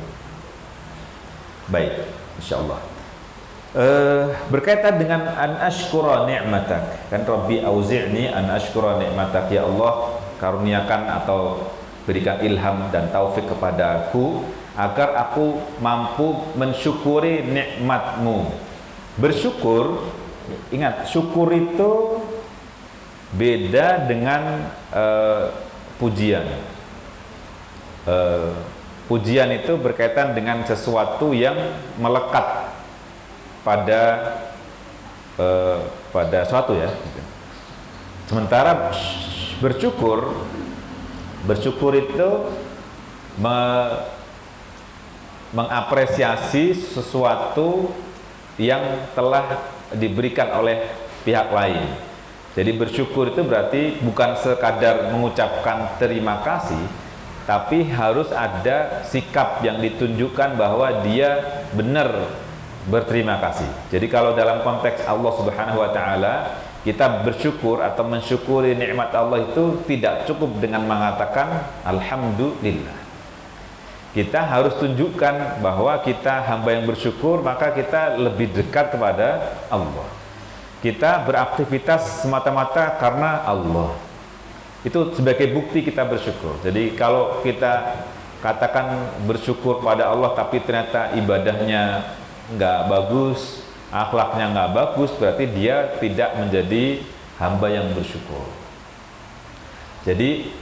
Speaker 1: Baik, insyaallah. Berkaitan dengan an ashkura ni'matak, kan Rabbi auzi'ni an ashkura ni'matak, ya Allah karuniakan atau berikan ilham dan taufik kepadaku agar aku mampu mensyukuri nikmatmu. Bersyukur, ingat, syukur itu beda dengan pujian. Pujian itu berkaitan dengan sesuatu yang melekat pada suatu ya. Sementara bersyukur itu mengapresiasi sesuatu yang telah diberikan oleh pihak lain. Jadi bersyukur itu berarti bukan sekadar mengucapkan terima kasih, tapi harus ada sikap yang ditunjukkan bahwa dia benar berterima kasih. Jadi kalau dalam konteks Allah Subhanahu wa taala, kita bersyukur atau mensyukuri nikmat Allah itu tidak cukup dengan mengatakan alhamdulillah. Kita harus tunjukkan bahwa kita hamba yang bersyukur, maka kita lebih dekat kepada Allah. Kita beraktivitas semata-mata karena Allah. Itu sebagai bukti kita bersyukur. Jadi kalau kita katakan bersyukur pada Allah tapi ternyata ibadahnya nggak bagus, akhlaknya nggak bagus, berarti dia tidak menjadi hamba yang bersyukur. Jadi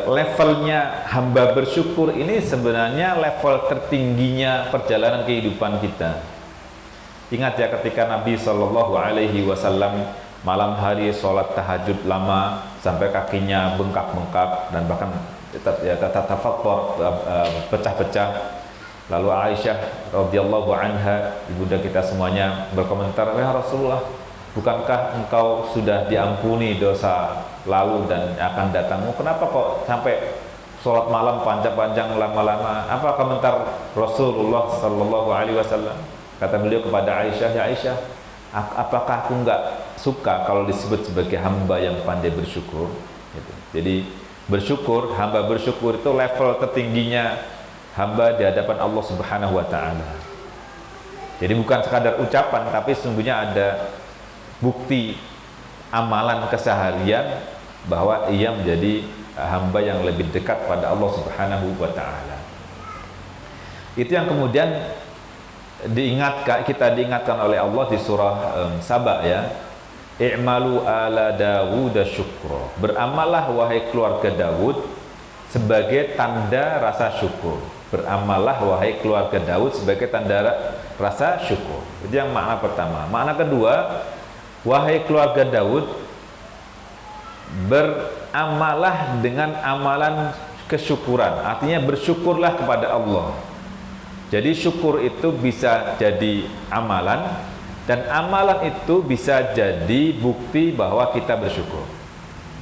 Speaker 1: levelnya hamba bersyukur ini sebenarnya level tertingginya perjalanan kehidupan kita. Ingat ya, ketika Nabi Shallallahu Alaihi Wasallam malam hari sholat tahajud lama sampai kakinya bengkak-bengkak dan bahkan tatafakkur pecah-pecah. Lalu Aisyah radhiyallahu anha, ibunda kita semuanya, berkomentar, "Ya Rasulullah, bukankah engkau sudah diampuni dosa lalu dan akan datangmu? Kenapa kok sampai sholat malam panjang-panjang lama-lama?" Apa komentar Rasulullah Sallallahu Alaihi Wasallam? Kata beliau kepada Aisyah, "Ya Aisyah, apakah aku nggak suka kalau disebut sebagai hamba yang pandai bersyukur?" Gitu. Jadi bersyukur, hamba bersyukur itu level tertingginya hamba di hadapan Allah Subhanahu wa taala. Jadi bukan sekadar ucapan, tapi sesungguhnya ada bukti amalan keseharian bahwa ia menjadi hamba yang lebih dekat pada Allah Subhanahu wa taala. Itu yang kemudian kita diingatkan oleh Allah di surah Saba ya. I'malu ala Dawud syukra. Beramallah wahai keluarga Daud sebagai tanda rasa syukur. Beramallah wahai keluarga Daud sebagai tanda rasa syukur. Itu yang makna pertama. Makna kedua, wahai keluarga Daud, beramalah dengan amalan kesyukuran. Artinya bersyukurlah kepada Allah. Jadi syukur itu bisa jadi amalan, dan amalan itu bisa jadi bukti bahwa kita bersyukur.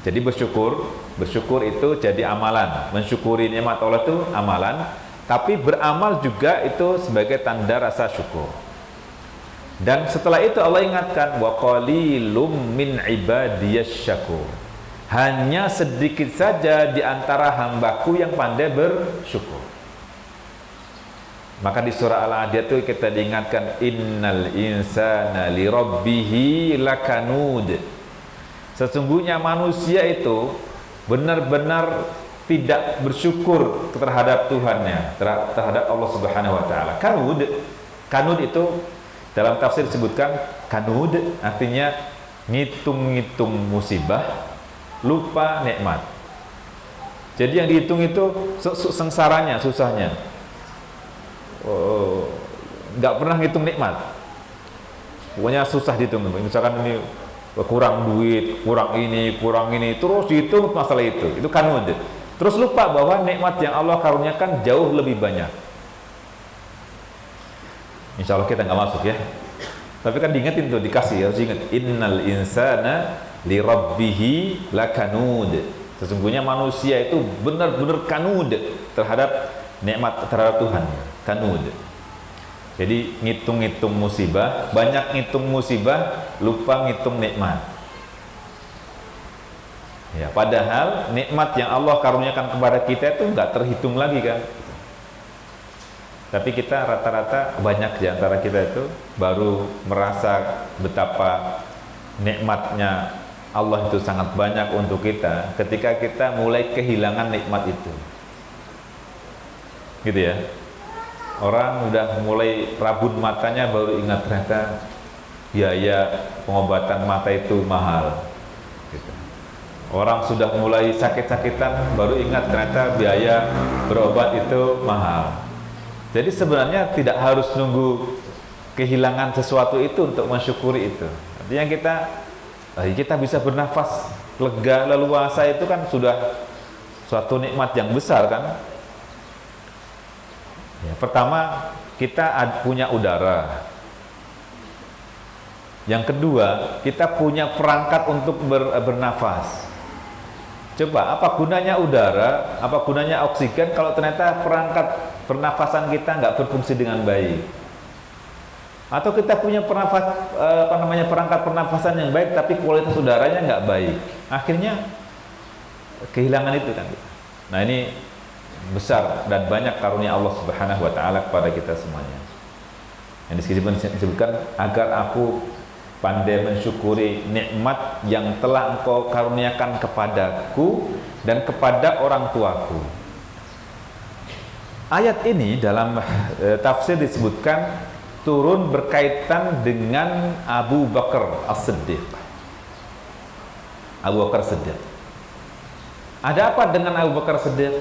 Speaker 1: Jadi bersyukur itu jadi amalan. Mensyukuri nikmat Allah itu amalan, tapi beramal juga itu sebagai tanda rasa syukur. Dan setelah itu Allah ingatkan, wa qalilum min ibadiyasy syakur. Hanya sedikit saja di antara hambaku yang pandai bersyukur. Maka di surah Al-Adiyat itu kita diingatkan, innal insana li rabbihi lakanud. Sesungguhnya manusia itu benar-benar tidak bersyukur terhadap Tuhannya, terhadap Allah Subhanahu wa taala. Kanud itu dalam tafsir disebutkan, kanud artinya ngitung-ngitung musibah, lupa nikmat. Jadi yang dihitung itu sengsaranya, susahnya. Nggak pernah ngitung nikmat. Pokoknya susah dihitung. Misalkan ini kurang duit, kurang ini, terus dihitung masalah itu. Itu kanud. Terus lupa bahwa nikmat yang Allah karuniakan jauh lebih banyak. Insya Allah kita nggak masuk ya. Tapi kan diingetin tuh, dikasih, harus ingat. Innal insana li rabbihi lakanud. Sesungguhnya manusia itu benar-benar kanud terhadap nikmat, terhadap Tuhan. Kanud. Jadi ngitung-ngitung musibah, banyak ngitung musibah, lupa ngitung nikmat. Ya, padahal nikmat yang Allah karuniakan kepada kita itu nggak terhitung lagi kan. Tapi kita rata-rata banyak di antara kita itu baru merasa betapa nikmatnya Allah itu sangat banyak untuk kita ketika kita mulai kehilangan nikmat itu. Gitu ya. Orang udah mulai rabun matanya baru ingat ternyata biaya pengobatan mata itu mahal. Gitu. Orang sudah mulai sakit-sakitan baru ingat ternyata biaya berobat itu mahal. Jadi sebenarnya tidak harus nunggu kehilangan sesuatu itu untuk mensyukuri itu. Artinya kita bisa bernafas lega leluasa itu kan sudah suatu nikmat yang besar kan. Ya, pertama kita punya udara. Yang kedua kita punya perangkat untuk bernafas. Coba apa gunanya udara, apa gunanya oksigen kalau ternyata perangkat pernafasan kita nggak berfungsi dengan baik? Atau kita punya perangkat pernafasan yang baik tapi kualitas udaranya nggak baik, akhirnya kehilangan itu kan. Nah ini besar dan banyak karunia Allah Subhanahu wa taala kepada kita semuanya. Yang disebutkan agar aku pandai mensyukuri nikmat yang telah Engkau karuniakan kepadaku dan kepada orang tuaku. Ayat ini dalam tafsir disebutkan turun berkaitan dengan Abu Bakar As-Siddiq. Abu Bakar Siddiq. Ada apa dengan Abu Bakar Siddiq?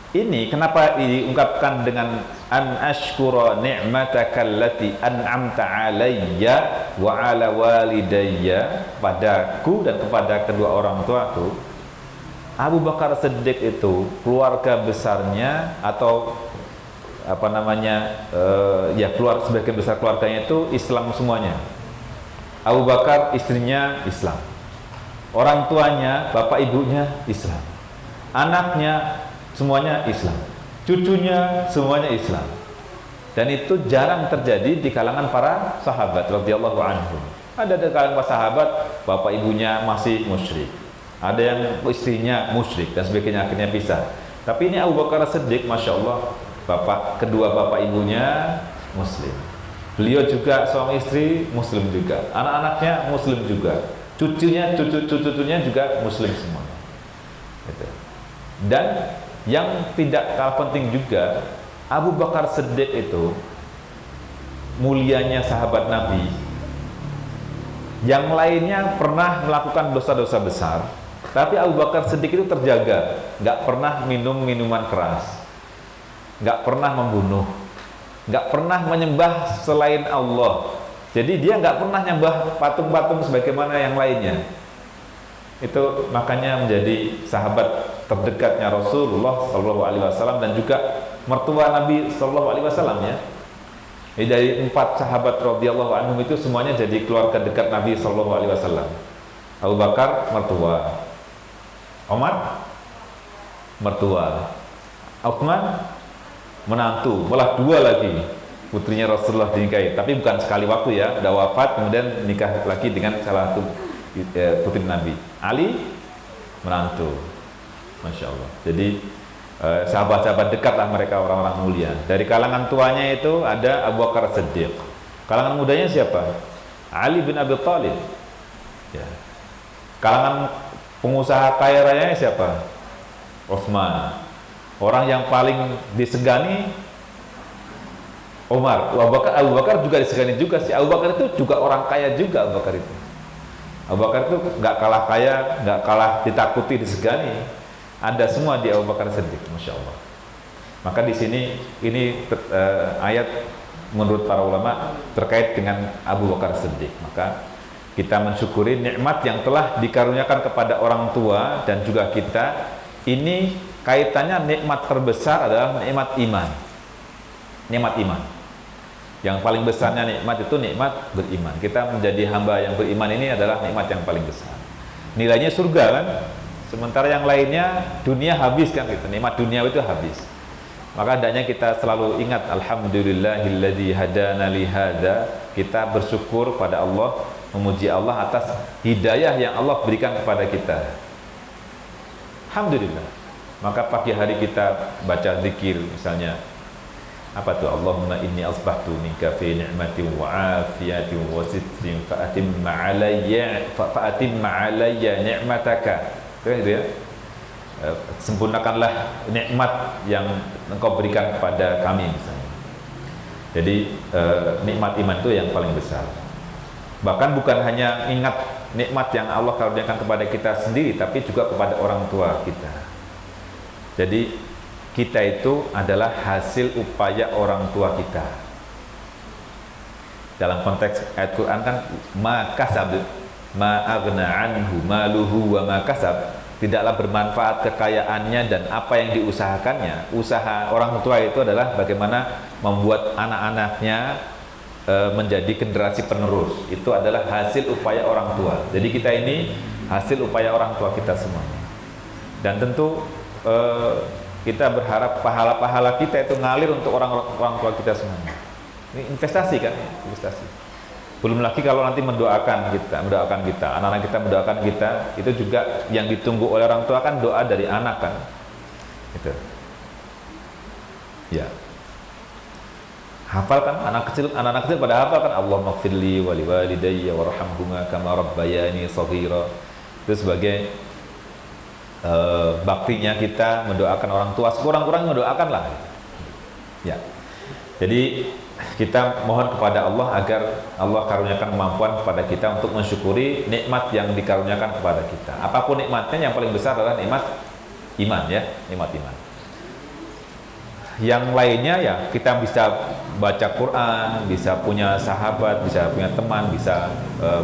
Speaker 1: Ini kenapa diungkapkan dengan an ashkura ni'mataka allati an'amta alayya wa ala walidayya, padaku dan kepada kedua orang tuaku. Abu Bakar Siddiq itu keluarga besarnya atau sebagian besar keluarganya itu Islam semuanya. Abu Bakar istrinya Islam, orang tuanya bapak ibunya Islam, anaknya semuanya Islam, cucunya semuanya Islam. Dan itu jarang terjadi di kalangan para sahabat radhiyallahu anhum. Ada di kalangan para sahabat bapak ibunya masih musyrik, ada yang istrinya musyrik dan sebagainya, akhirnya pisah. Tapi ini Abu Bakar Siddiq, masya Allah, kedua bapak ibunya muslim, beliau juga suami istri muslim juga, anak-anaknya muslim juga, cucu-cucunya juga muslim semua. Gitu. Dan yang tidak kalah penting juga, Abu Bakar Siddiq itu mulianya sahabat Nabi. Yang lainnya pernah melakukan dosa-dosa besar, tapi Abu Bakar Siddiq itu terjaga, nggak pernah minum minuman keras, nggak pernah membunuh, nggak pernah menyembah selain Allah. Jadi dia nggak pernah nyembah patung-patung sebagaimana yang lainnya. Itu makanya menjadi sahabat terdekatnya Rasulullah SAW dan juga mertua Nabi SAW ya. Jadi dari 4 sahabat radhiyallahu anhum itu semuanya jadi keluarga dekat Nabi SAW. Abu Bakar mertua, Umar mertua, Utsman menantu, malah 2 lagi putrinya Rasulullah dinikahi, tapi bukan sekali waktu ya, udah wafat kemudian nikah lagi dengan salah satu putri Nabi. Ali menantu, masya Allah. Jadi sahabat-sahabat dekat lah mereka, orang-orang mulia. Dari kalangan tuanya itu ada Abu Bakar Siddiq. Kalangan mudanya siapa? Ali bin Abi Thalib. Ya. Kalangan pengusaha kaya rayanya siapa? Utsman. Orang yang paling disegani Umar. Abu Bakar juga disegani juga sih. Abu Bakar itu juga orang kaya juga. Abu Bakar itu nggak kalah kaya, nggak kalah ditakuti, disegani. Ada semua di Abu Bakar Siddiq, masya Allah. Maka di sini ini ayat menurut para ulama terkait dengan Abu Bakar Siddiq. Maka kita mensyukuri nikmat yang telah dikaruniakan kepada orang tua dan juga kita. Ini kaitannya nikmat terbesar adalah nikmat iman. Nikmat iman. Yang paling besarnya nikmat itu nikmat beriman. Kita menjadi hamba yang beriman ini adalah nikmat yang paling besar. Nilainya surga kan? Sementara yang lainnya dunia habis kan gitu. Nikmat dunia itu habis. Maka hendaknya kita selalu ingat, alhamdulillahilladzi hadana li hadza. Kita bersyukur pada Allah, memuji Allah atas hidayah yang Allah berikan kepada kita. Alhamdulillah. Maka pagi hari kita baca zikir misalnya, apa tuh? Allahumma inni asbahtu minka fi ni'matin wa afiyatin wa sitrin fa'atimma alayya ni'mataka. Itu ya. Sempurnakanlah nikmat yang Engkau berikan kepada kami misalnya. Jadi nikmat iman itu yang paling besar. Bahkan bukan hanya ingat nikmat yang Allah karuniakan kepada kita sendiri, tapi juga kepada orang tua kita. Jadi kita itu adalah hasil upaya orang tua kita. Dalam konteks ayat Quran kan ma kasab ma aghna anhu maluhu wa ma kasab, tidaklah bermanfaat kekayaannya dan apa yang diusahakannya. Usaha orang tua itu adalah bagaimana membuat anak-anaknya menjadi generasi penerus. Itu adalah hasil upaya orang tua. Jadi kita ini hasil upaya orang tua kita semuanya. Dan tentu kita berharap pahala-pahala kita itu ngalir untuk orang tua kita semuanya. Ini investasi kan, investasi. Belum lagi kalau nanti mendoakan kita, anak-anak kita mendoakan kita, itu juga yang ditunggu oleh orang tua kan doa dari anak kan. Gitu. Ya. Hafal kan anak-anak kecil pada hafal kan, Allahumma ighfirli wa liwalidayya warhamhuma kama rabbayani shaghira. Itu sebagai baktinya kita mendoakan orang tua, sekurang-kurangnya mendoakan lah. Ya. Jadi kita mohon kepada Allah agar Allah karuniakan kemampuan kepada kita untuk mensyukuri nikmat yang dikaruniakan kepada kita. Apapun nikmatnya, yang paling besar adalah nikmat iman ya, nikmat iman. Yang lainnya ya kita bisa baca Quran, bisa punya sahabat, bisa punya teman, bisa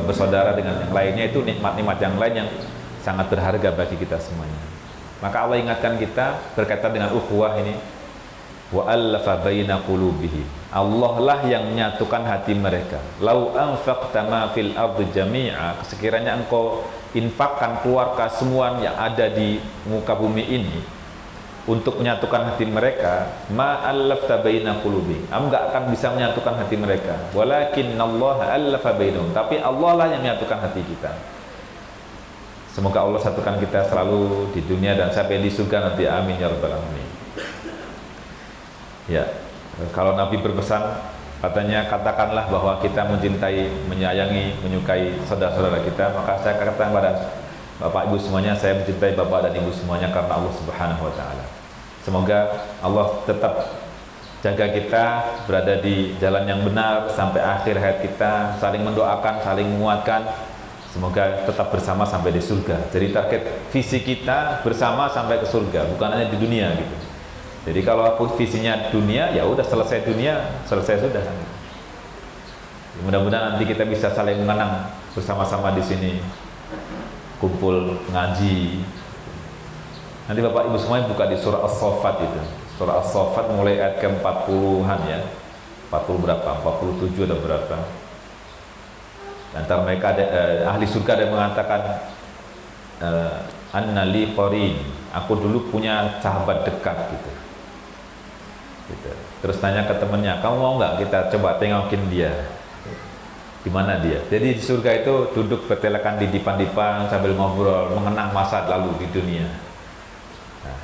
Speaker 1: bersaudara dengan yang lainnya, itu nikmat-nikmat yang lain yang sangat berharga bagi kita semuanya. Maka Allah ingatkan kita berkaitan dengan ukhuwah ini, wa allafa baina qulubihim. Allah lah yang menyatukan hati mereka. Lau anfaqta ma fil ardi jami'a, sekiranya engkau infakkan, keluarkan semua yang ada di muka bumi ini untuk menyatukan hati mereka, ma allafta baina qulubihim, kamu enggak akan bisa menyatukan hati mereka. Walakinnallaha allafa bainahum, tapi Allah lah yang menyatukan hati kita. Semoga Allah satukan kita selalu di dunia dan sampai di surga nanti, amin ya rabbal alamin. Ya, kalau Nabi berpesan, katanya katakanlah bahwa kita mencintai, menyayangi, menyukai saudara-saudara kita, maka saya katakan kepada Bapak Ibu semuanya, saya mencintai Bapak dan Ibu semuanya karena Allah Subhanahu wa taala. Semoga Allah tetap jaga kita berada di jalan yang benar sampai akhir hayat kita, saling mendoakan, saling menguatkan. Semoga tetap bersama sampai di surga. Jadi target visi kita bersama sampai ke surga, bukan hanya di dunia gitu. Jadi kalau visinya dunia, ya udah selesai dunia, selesai sudah. Mudah-mudahan nanti kita bisa saling mengenang bersama-sama di sini, kumpul ngaji. Nanti Bapak Ibu semuanya buka di surah As-Saffat itu. Surah As-Saffat mulai ayat ke-40-an ya. 40 berapa? 47 atau berapa? Antara mereka ada ahli surga ada yang mengatakan anna li qarin, aku dulu punya sahabat dekat gitu. Terus tanya ke temennya, kamu mau nggak kita coba tengokin dia, di mana dia? Jadi di surga itu duduk bertelekan di dipan-dipan sambil ngobrol, mengenang masa lalu di dunia. Nah,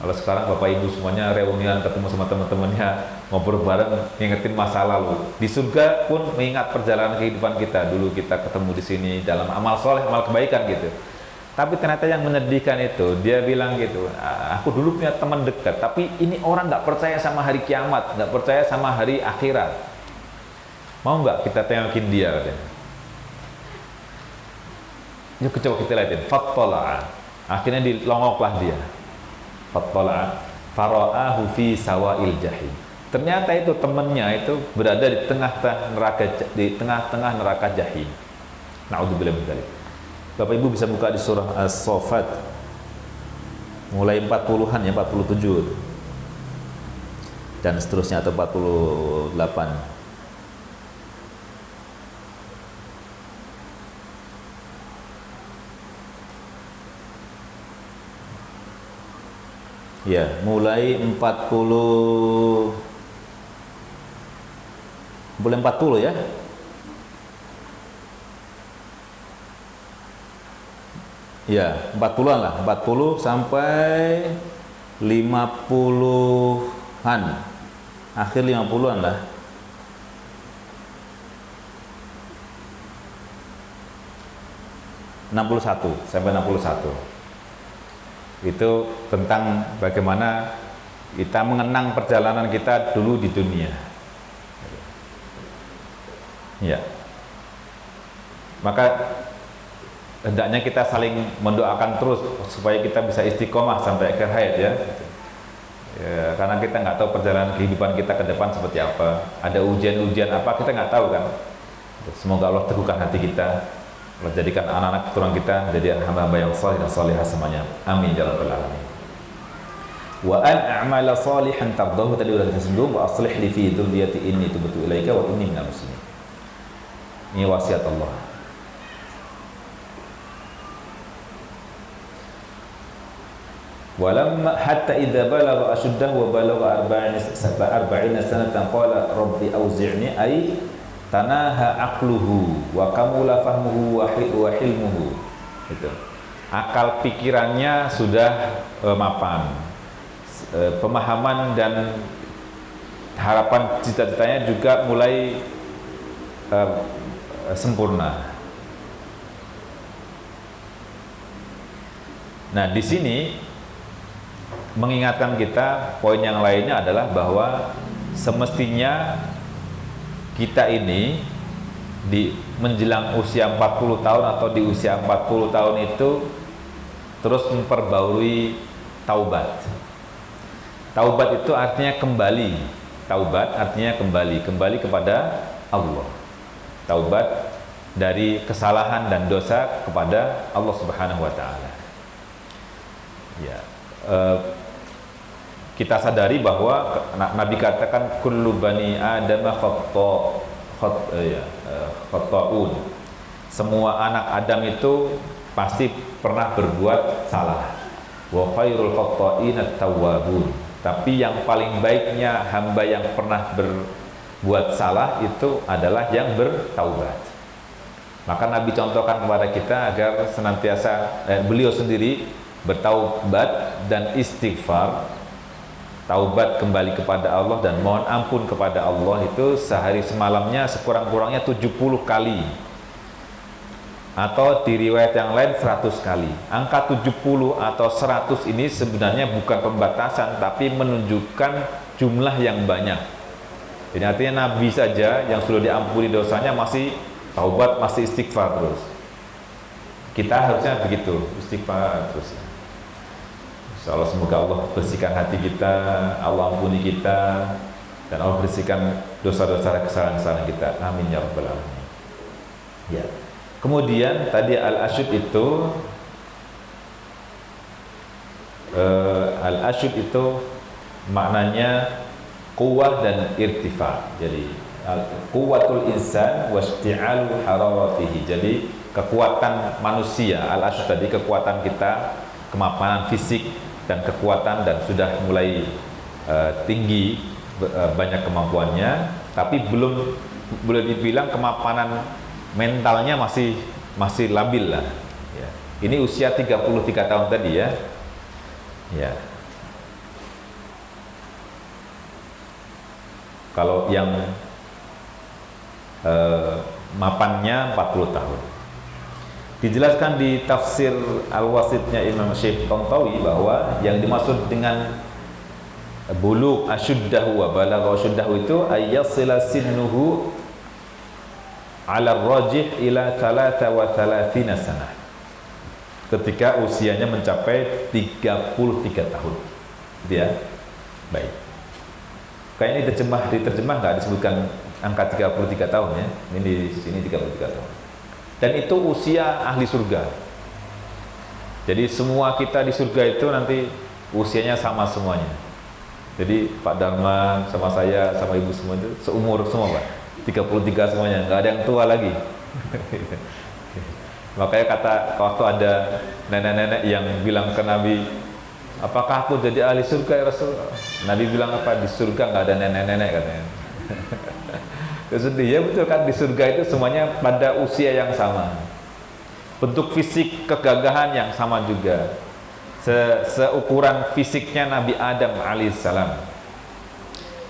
Speaker 1: kalau sekarang Bapak Ibu semuanya reunian, ketemu sama teman-temannya, ngobrol bareng, ngingetin masa lalu. Di surga pun mengingat perjalanan kehidupan kita, dulu kita ketemu di sini dalam amal soleh, amal kebaikan gitu. Tapi ternyata yang menyedihkan itu, dia bilang gitu, aku dulu punya teman dekat, tapi ini orang nggak percaya sama hari kiamat, nggak percaya sama hari akhirat. Mau nggak kita tengokin dia katanya? Yuk coba kita lihatin. Fattala'a, akhirnya dilongoklah dia. Fattala'a fara'ahu fi sawa'il jahim. Ternyata itu temannya itu berada di tengah-tengah neraka jahim. Na'udzubillah min dzalik. Bapak Ibu bisa buka di surah As-Saffat mulai 40-an ya, 47 dan seterusnya atau 48. Ya, mulai 40 boleh 40 ya. Ya, 40-an lah, 40 sampai 50-an. Akhir 50-an lah. Sampai 61. Itu tentang bagaimana kita mengenang perjalanan kita dulu di dunia. Ya. Maka hendaknya kita saling mendoakan terus supaya kita bisa istiqomah sampai akhir hayat ya. Ya, karena kita nggak tahu perjalanan kehidupan kita ke depan seperti apa. Ada ujian-ujian apa kita nggak tahu kan. Semoga Allah teguhkan hati kita, Allah jadikan anak-anak keturunan kita jadi hamba-hamba yang saleh dan salihah semuanya. Amin ya rabbal alamin. Wa an a'mala salihan tardahu, tadi udah kita singgung, wa aslih li fi dzurriyyati inni tubtu ilaika wa inni minal muslimin. Ini wasiat Allah. Walamma hatta idza balagha ashuddahu wa balagha 40 sanatan qala rabbi awzi'ni ay tanaha aqluhu wa kamula fahmuhu wa hilmuhu. Itu. Akal pikirannya sudah mapan. Pemahaman dan harapan cita-citanya juga mulai sempurna. Nah, di sini mengingatkan kita, poin yang lainnya adalah bahwa semestinya kita ini di menjelang usia 40 tahun atau di usia 40 tahun itu terus memperbarui taubat. Taubat itu artinya kembali. Taubat artinya kembali kepada Allah. Taubat dari kesalahan dan dosa kepada Allah Subhanahu wa taala. Ya. Kita sadari bahwa Nabi katakan kullu bani Adam khata'un. Semua anak Adam itu pasti pernah berbuat salah. Wa khairul khata'ina at-tawwabun. Tapi yang paling baiknya hamba yang pernah berbuat salah itu adalah yang bertaubat. Maka Nabi contohkan kepada kita agar senantiasa beliau sendiri bertaubat dan istighfar. Taubat kembali kepada Allah dan mohon ampun kepada Allah itu sehari semalamnya sekurang-kurangnya 70 kali, atau di riwayat yang lain 100 kali. Angka 70 atau 100 ini sebenarnya bukan pembatasan, tapi menunjukkan jumlah yang banyak. Jadi artinya Nabi saja yang sudah diampuni dosanya masih taubat, masih istighfar terus. Kita harusnya begitu, istighfar terus. Insyaallah semoga Allah bersihkan hati kita, Allah ampuni kita, dan Allah bersihkan dosa-dosa kesalahan-kesalahan kita. Amin ya rabbal alamin. Ya. Kemudian tadi al-asyud itu maknanya quwwah dan irtifa. Jadi quwwatul insan wasti'alu hararatihi. Jadi kekuatan manusia, al-asyud tadi kekuatan kita, kemapanan fisik dan kekuatan, dan sudah mulai tinggi, banyak kemampuannya, tapi belum boleh dibilang kemapanan mentalnya masih labil lah. Ya. Ini usia 33 tahun tadi ya. Ya. Kalau yang mapannya 40 tahun. Dijelaskan di tafsir Al-Wasitnya Imam Syekh Tantawi bahwa yang dimaksud dengan bulugh asyuddahu wa balagha asyuddahu itu ayyasila sinnuhu ala rajih ila 33 sanah. Ketika usianya mencapai 33 tahun. Gitu ya. Baik. Kayaknya diterjemah nggak disebutkan angka 33 tahun ya. Ini di sini 33 tahun. Dan itu usia ahli surga. Jadi semua kita di surga itu nanti usianya sama semuanya. Jadi Pak Dharma sama saya sama ibu semua itu seumur semua Pak. 33 semuanya, nggak ada yang tua lagi. Makanya kata waktu ada nenek-nenek yang bilang ke Nabi, apakah aku jadi ahli surga ya Rasulullah? Nabi bilang apa? Di surga nggak ada nenek-nenek katanya. Sedih ya, betul kan, di surga itu semuanya pada usia yang sama, bentuk fisik kegagahan yang sama juga, seukuran fisiknya Nabi Adam alaihissalam,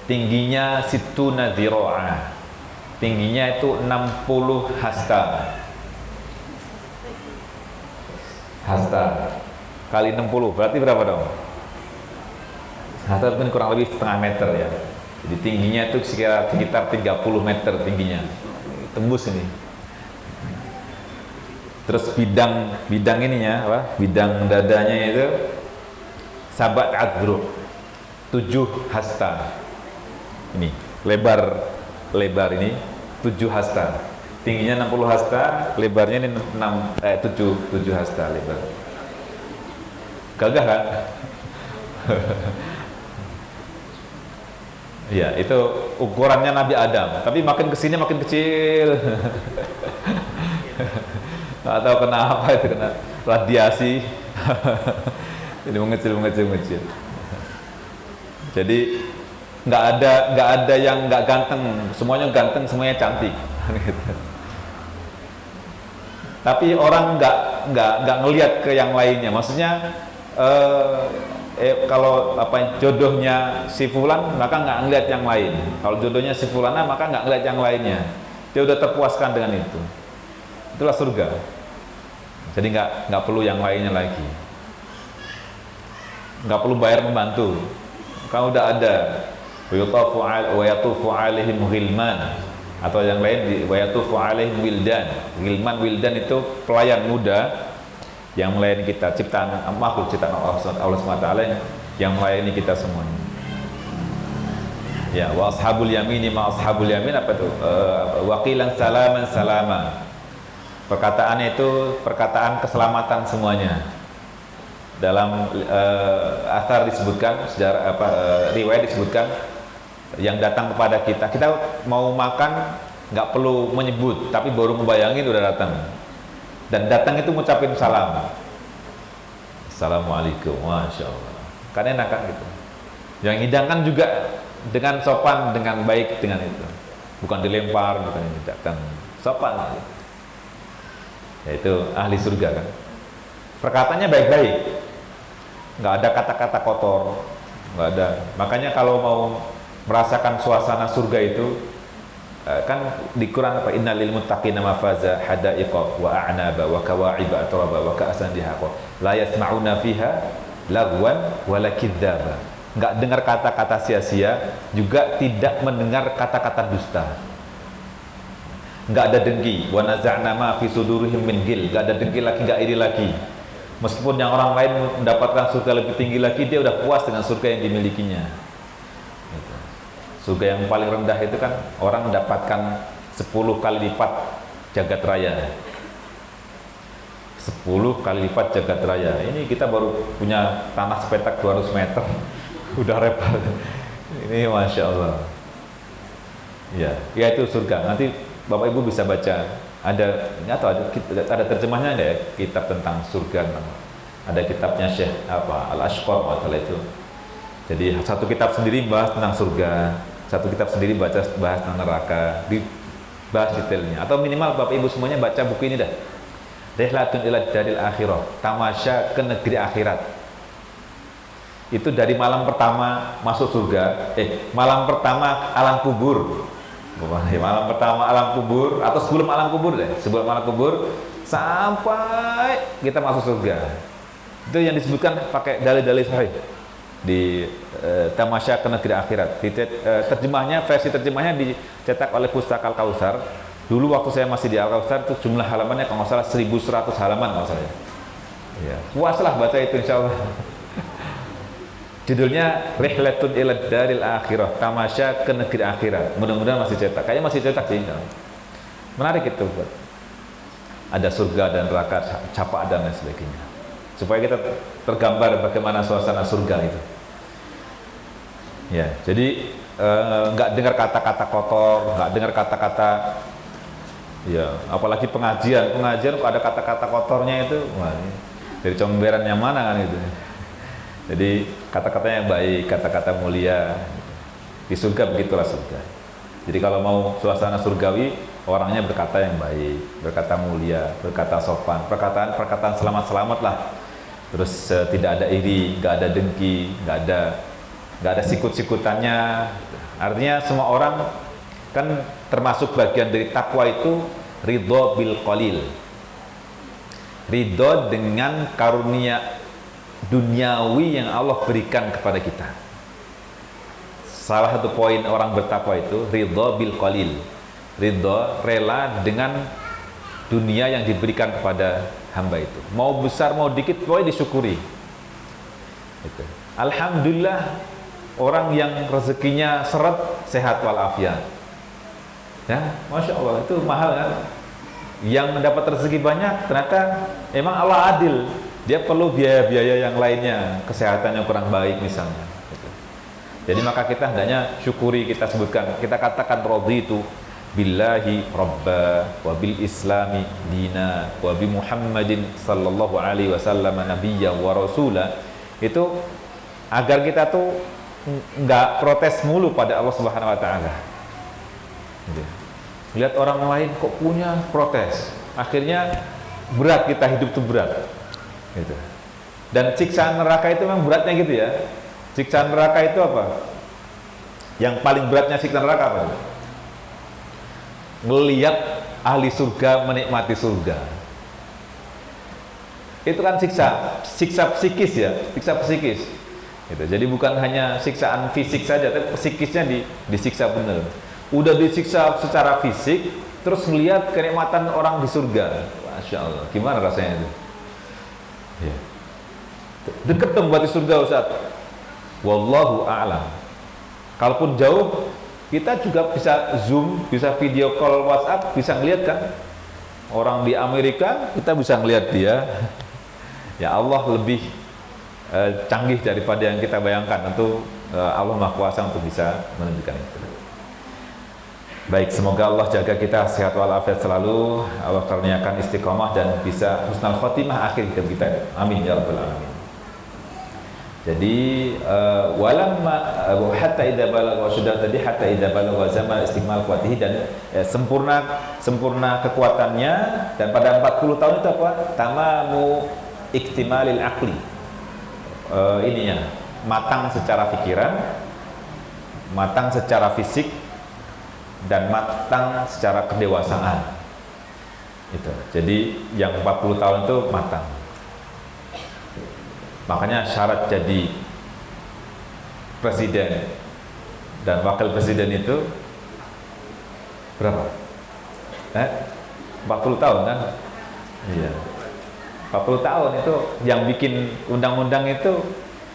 Speaker 1: tingginya situna dhira'ah, tingginya itu 60 hasta. Hasta kali 60 berarti berapa dong? Hasta mungkin kurang lebih setengah meter ya. Jadi tingginya itu sekitar 30 meter tingginya, tembus ini. Terus bidang ininya apa? Bidang dadanya itu sabat adru, 7 hasta. Ini lebar ini 7 hasta. Tingginya 60 hasta, lebarnya ini 7 hasta lebar. Gagah kan? Ya, itu ukurannya Nabi Adam. Tapi makin kesini makin kecil. Nggak tahu kenapa itu, kena radiasi. Jadi mengecil. Jadi nggak ada yang nggak ganteng. Semuanya ganteng, semuanya cantik. Tapi orang nggak ngelihat ke yang lainnya. Maksudnya kalau jodohnya si fulan maka nggak ngelihat yang lain. Kalau jodohnya si fulana maka nggak ngelihat yang lainnya. Dia udah terpuaskan dengan itu. Itulah surga. Jadi nggak perlu yang lainnya lagi. Nggak perlu bayar membantu. Kalau udah ada wa yatufu alaihim ghilman, atau yang lain wa yatufu alaihim wildan. Wildan itu pelayan muda yang melayani kita, ciptaan makhluk ciptaan Allah SWT yang melayani kita semuanya. Ya, wa ashabul yamin ma ashabul yamin apa itu? Waqilan salaman salama. Perkataannya itu perkataan keselamatan semuanya. Dalam athar disebutkan, sejarah riwayat disebutkan, yang datang kepada kita mau makan nggak perlu menyebut, tapi baru ngebayangin udah datang. Dan datang itu ngucapin salam, assalamualaikum, masya Allah, kan enak kan gitu. Yang hidangkan juga dengan sopan, dengan baik, dengan itu, bukan dilempar, bukan ini, datang sopan gitu. Yaitu ahli surga kan, perkataannya baik-baik, nggak ada kata-kata kotor, nggak ada. Makanya kalau mau merasakan suasana surga itu, kan di Quran apa, innalil muttaqina mafaza hadaiqa wa a'naba wa kawa'iba atraba wa ka'san dihaqa la yasma'una fiha lagwan wala kidzaba. Enggak dengar kata-kata sia-sia, juga tidak mendengar kata-kata dusta. Enggak ada dengki, wa naza'na ma fi sudurihim min ghil, enggak ada dengki lagi, enggak iri lagi. Meskipun yang orang lain mendapatkan surga lebih tinggi lagi, dia udah puas dengan surga yang dimilikinya. Surga yang paling rendah itu kan orang mendapatkan 10 kali lipat jagat raya. 10 kali lipat jagat raya. Ini kita baru punya tanah sepetak 200 meter. Udah repot. Ini Masya Allah. Ya itu surga. Nanti Bapak Ibu bisa baca. Ada terjemahnya ada ya, kitab tentang surga. Ada kitabnya Syekh Al-Ashqar itu. Jadi satu kitab sendiri bahas tentang surga, satu kitab sendiri bahas tentang neraka, dibahas detailnya. Atau minimal Bapak Ibu semuanya baca buku ini dah. Rihlatun ila daril akhirah, tamasya ke negeri akhirat. Itu dari malam pertama masuk surga, malam pertama alam kubur. Malam pertama alam kubur, atau sebelum alam kubur deh, sebelum alam kubur sampai kita masuk surga. Itu yang disebutkan pakai dalil-dalil sahih di tamasya ke negeri akhirat. Terjemahnya, versi terjemahnya dicetak oleh Pustaka Al-Kautsar. Dulu waktu saya masih di Al-Kautsar itu jumlah halamannya kalau nggak salah 1100 halaman kalau saya. Ya, puaslah baca itu insya Allah. Judulnya Rihlatun ila Daril Akhirah, tamasya ke negeri akhirat. Mudah-mudahan masih cetak. Kayaknya masih cetak sih. Menarik itu, buat. Ada surga dan neraka, capa dan lain sebagainya. Supaya kita tergambar bagaimana suasana surga itu. Ya, jadi nggak dengar kata-kata kotor, nggak dengar kata-kata, ya, apalagi pengajian kok ada kata-kata kotornya itu, wah, dari comberan yang mana kan itu. Jadi kata-kata yang baik, kata-kata mulia. Di surga begitulah surga. Jadi kalau mau suasana surgawi, orangnya berkata yang baik, berkata mulia, berkata sopan, perkataan selamat-selamat lah. Terus tidak ada iri, nggak ada dengki, nggak ada sikut-sikutannya. Artinya semua orang kan termasuk bagian dari takwa itu ridho bil qalil. Ridho dengan karunia duniawi yang Allah berikan kepada kita. Salah satu poin orang bertakwa itu ridho bil qalil. Ridho, rela dengan dunia yang diberikan kepada hamba itu. Mau besar mau dikit pokoknya disyukuri. Gitu. Alhamdulillah orang yang rezekinya seret sehat walafiat. Ya, masya Allah itu mahal kan. Yang mendapat rezeki banyak ternyata emang Allah adil. Dia perlu biaya-biaya yang lainnya, kesehatannya kurang baik misalnya. Gitu. Jadi maka kita hendaknya syukuri, kita sebutkan, kita katakan raditu billahi rabba wa bil islami dina wa bi Muhammadin sallallahu alaihi wasallam nabiyya wa rasula. Itu agar kita tuh nggak protes mulu pada Allah Subhanahu wa taala. Gitu. Lihat orang lain kok punya protes, akhirnya berat kita hidup tuh berat. Gitu. Dan siksaan neraka itu memang beratnya gitu ya. Siksaan neraka itu apa? Yang paling beratnya siksa neraka apa? Ngelihat ahli surga menikmati surga. Itu kan siksa psikis ya, siksa psikis. Gitu. Jadi bukan hanya siksaan fisik saja, tapi psikisnya disiksa benar. Udah disiksa secara fisik, terus melihat kenikmatan orang di surga. Masya Allah, gimana rasanya itu? Ya. Deket dong buat di surga Ustaz. Wallahu a'lam. Kalaupun jauh, kita juga bisa zoom, bisa video call WhatsApp, bisa ngeliat kan orang di Amerika, kita bisa ngeliat dia. Ya Allah lebih canggih daripada yang kita bayangkan. Tentu Allah Maha Kuasa untuk bisa menunjukkan itu. Baik, semoga Allah jaga kita sehat walafiat selalu, Allah karuniakan istiqomah dan bisa husnul khotimah akhir hidup kita. Amin ya rabbal alamin. Jadi walamma hatta idza balagha sudah tadi hatta idza balagha zaman istikmal quwwatihi dan sempurna kekuatannya, dan pada 40 tahun itu apa? Tamamu iktimalil aqli. Ininya matang secara pikiran, matang secara fisik, dan matang secara kedewasaan. Itu. Jadi yang 40 tahun itu matang. Makanya syarat jadi presiden dan wakil presiden itu berapa? 40 tahun kan? Iya. 40 tahun itu yang bikin undang-undang itu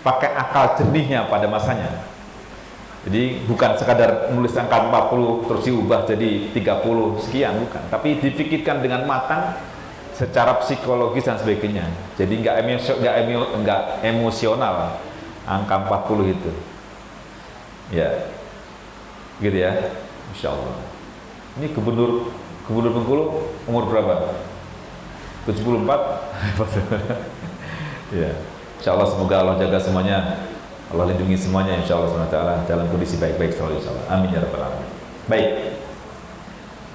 Speaker 1: pakai akal jernihnya pada masanya. Jadi bukan sekadar menulis angka 40 terus diubah jadi 30 sekian, bukan. Tapi dipikirkan dengan matang secara psikologis dan sebagainya. Jadi nggak emosional angka 40 itu. Ya, gitu ya. Insya Allah. Ini gubernur Bengkulu umur berapa? 74. Ya. Insya Allah semoga Allah jaga semuanya. Allah lindungi semuanya insya Allah SWT dalam kondisi baik-baik selalu insya Allah. Amin ya rabbal alamin. Baik.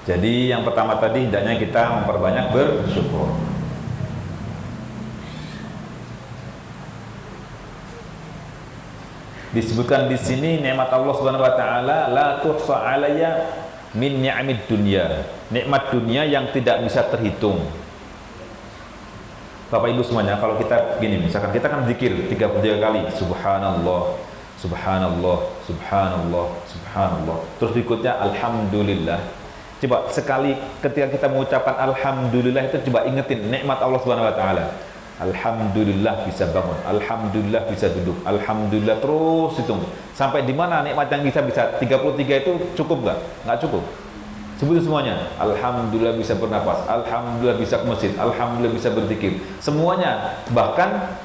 Speaker 1: Jadi yang pertama tadi hendaknya kita memperbanyak bersyukur. Disebutkan di sini nikmat Allah Subhanahu wa taala la tuhsa alayya min ni'amid dunya. Nikmat dunia yang tidak bisa terhitung. Bapak Ibu semuanya, kalau kita gini, misalkan kita kan zikir 33 kali, subhanallah, subhanallah, subhanallah, subhanallah. Terus berikutnya alhamdulillah. Coba sekali ketika kita mengucapkan alhamdulillah itu coba ingetin nikmat Allah Subhanahu wa taala. Alhamdulillah bisa bangun, alhamdulillah bisa duduk, alhamdulillah terus hitung. Sampai di mana nikmat yang bisa 33 itu cukup enggak? Enggak cukup. Sebutin semuanya. Alhamdulillah bisa bernapas, alhamdulillah bisa ke masjid, alhamdulillah bisa berzikir. Semuanya, bahkan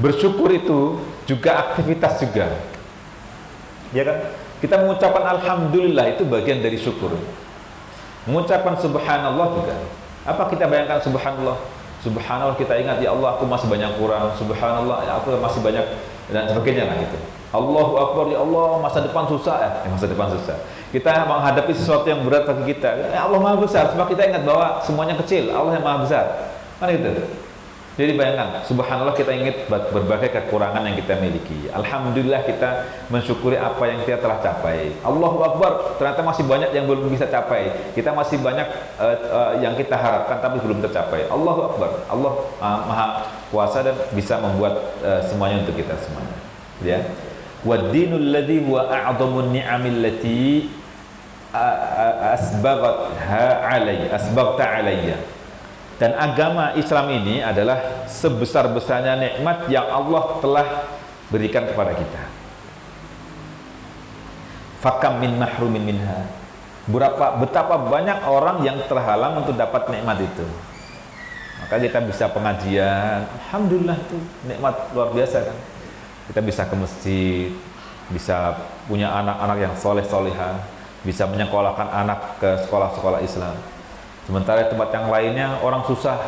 Speaker 1: bersyukur itu juga aktivitas juga. Ya kan? Kita mengucapkan alhamdulillah itu bagian dari syukur. Mengucapkan subhanallah juga. Apa kita bayangkan subhanallah? Subhanallah kita ingat, ya Allah aku masih banyak kurang. Subhanallah aku masih banyak dan sebagainya lah gitu. Allahu Akbar, ya Allah, masa depan susah masa depan susah. Kita menghadapi sesuatu yang berat bagi kita. Allah Maha Besar, sebab kita ingat bahwa semuanya kecil, Allah yang Maha Besar. Kan gitu. Jadi bayangkan, subhanallah, kita ingat berbagai kekurangan yang kita miliki. Alhamdulillah, kita mensyukuri apa yang kita telah capai. Allahu Akbar, ternyata masih banyak yang belum bisa capai. Kita masih banyak yang kita harapkan tapi belum tercapai. Allahu Akbar, Allah Maha Kuasa dan bisa membuat semuanya untuk kita semuanya. Ya. Wad-dinul ladzi huwa a'dhamun ni'amil lati asbaghta alayya. Dan agama Islam ini adalah sebesar-besarnya nikmat yang Allah telah berikan kepada kita. Fakam min mahrumin minha. Betapa banyak orang yang terhalang untuk dapat nikmat itu. Maka kita bisa pengajian, alhamdulillah, itu nikmat luar biasa kan. Kita bisa ke masjid, bisa punya anak-anak yang soleh-solehan, bisa menyekolahkan anak ke sekolah-sekolah Islam. Sementara tempat yang lainnya orang susah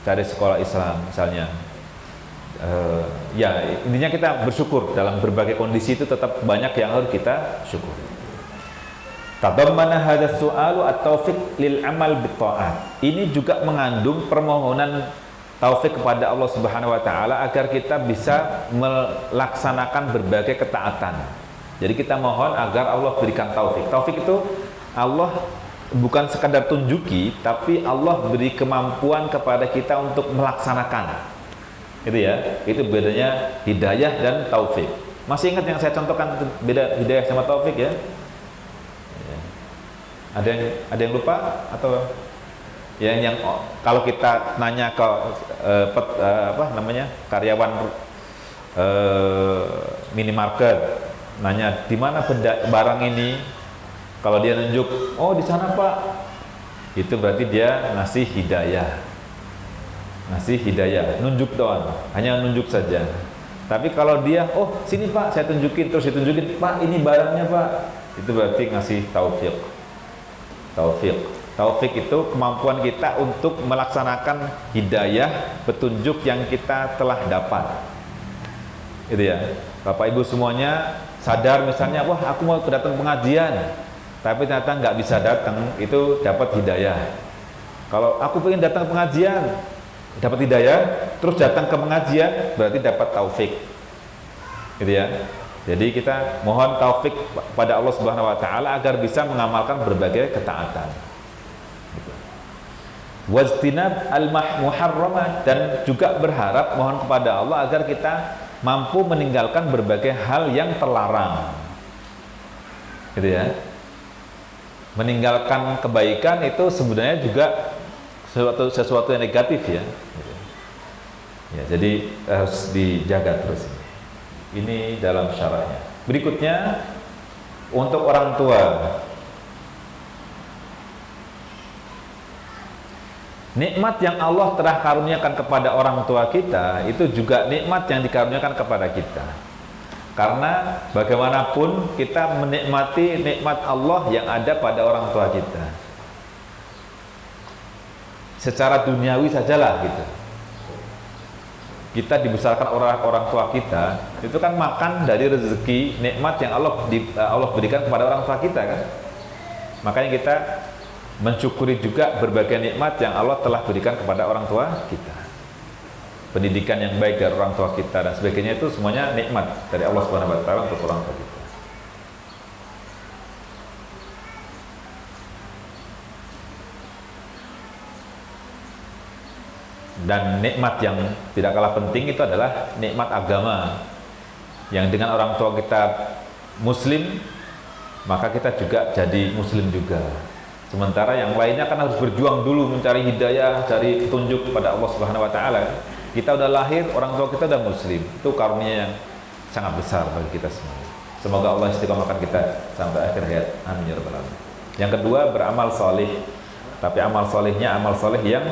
Speaker 1: cari sekolah Islam misalnya. Ya intinya kita bersyukur dalam berbagai kondisi itu tetap banyak yang harus kita syukuri. Tadammana hadha su'alu at-taufiq lil amal bit ta'at. Ini juga mengandung permohonan taufik kepada Allah Subhanahu wa taala agar kita bisa melaksanakan berbagai ketaatan. Jadi kita mohon agar Allah berikan taufik. Taufik itu Allah bukan sekadar tunjuki, tapi Allah beri kemampuan kepada kita untuk melaksanakan. Itu ya, itu bedanya hidayah dan taufik. Masih ingat yang saya contohkan beda hidayah sama taufik ya? Ada yang lupa atau yang kalau kita nanya ke karyawan minimarket, nanya di mana barang ini, kalau dia nunjuk, oh di sana Pak, itu berarti dia ngasih hidayah, nunjuk doang, hanya nunjuk saja. Tapi kalau dia, oh sini Pak, saya tunjukin, terus ditunjukin, Pak ini barangnya Pak, itu berarti ngasih taufik. Taufik itu kemampuan kita untuk melaksanakan hidayah, petunjuk yang kita telah dapat. Itu ya, Bapak Ibu semuanya sadar misalnya, wah aku mau datang pengajian, tapi ternyata nggak bisa datang, itu dapat hidayah. Kalau aku pengen datang pengajian, dapat hidayah, terus datang ke pengajian, berarti dapat taufik. Gitu ya. Jadi kita mohon taufik pada Allah Subhanahu wa taala agar bisa mengamalkan berbagai ketaatan. Wajtinab al-muharramat, dan juga berharap mohon kepada Allah agar kita mampu meninggalkan berbagai hal yang terlarang. Gitu ya. Meninggalkan kebaikan itu sebenarnya juga sesuatu yang negatif ya. Ya, jadi harus dijaga terus. Ini dalam syaratnya. Berikutnya untuk orang tua. Nikmat yang Allah telah karuniakan kepada orang tua kita itu juga nikmat yang dikaruniakan kepada kita. Karena bagaimanapun kita menikmati nikmat Allah yang ada pada orang tua kita. Secara duniawi sajalah gitu. Kita dibesarkan orang tua kita, itu kan makan dari rezeki nikmat yang Allah berikan kepada orang tua kita kan. Makanya kita mensyukuri juga berbagai nikmat yang Allah telah berikan kepada orang tua kita. Pendidikan yang baik dari orang tua kita dan sebagainya, itu semuanya nikmat dari Allah Subhanahu wa taala untuk orang tua kita. Dan nikmat yang tidak kalah penting itu adalah nikmat agama, yang dengan orang tua kita muslim, maka kita juga jadi muslim juga. Sementara yang lainnya kan harus berjuang dulu mencari hidayah, cari petunjuk kepada Allah Subhanahu wa taala. Kita udah lahir, orang tua kita udah muslim. Itu karunia yang sangat besar bagi kita semua. Semoga Allah istiqomahkan kita sampai akhir hayat. Amin ya rabbal alamin. Yang kedua, beramal soleh. Tapi amal solehnya amal soleh yang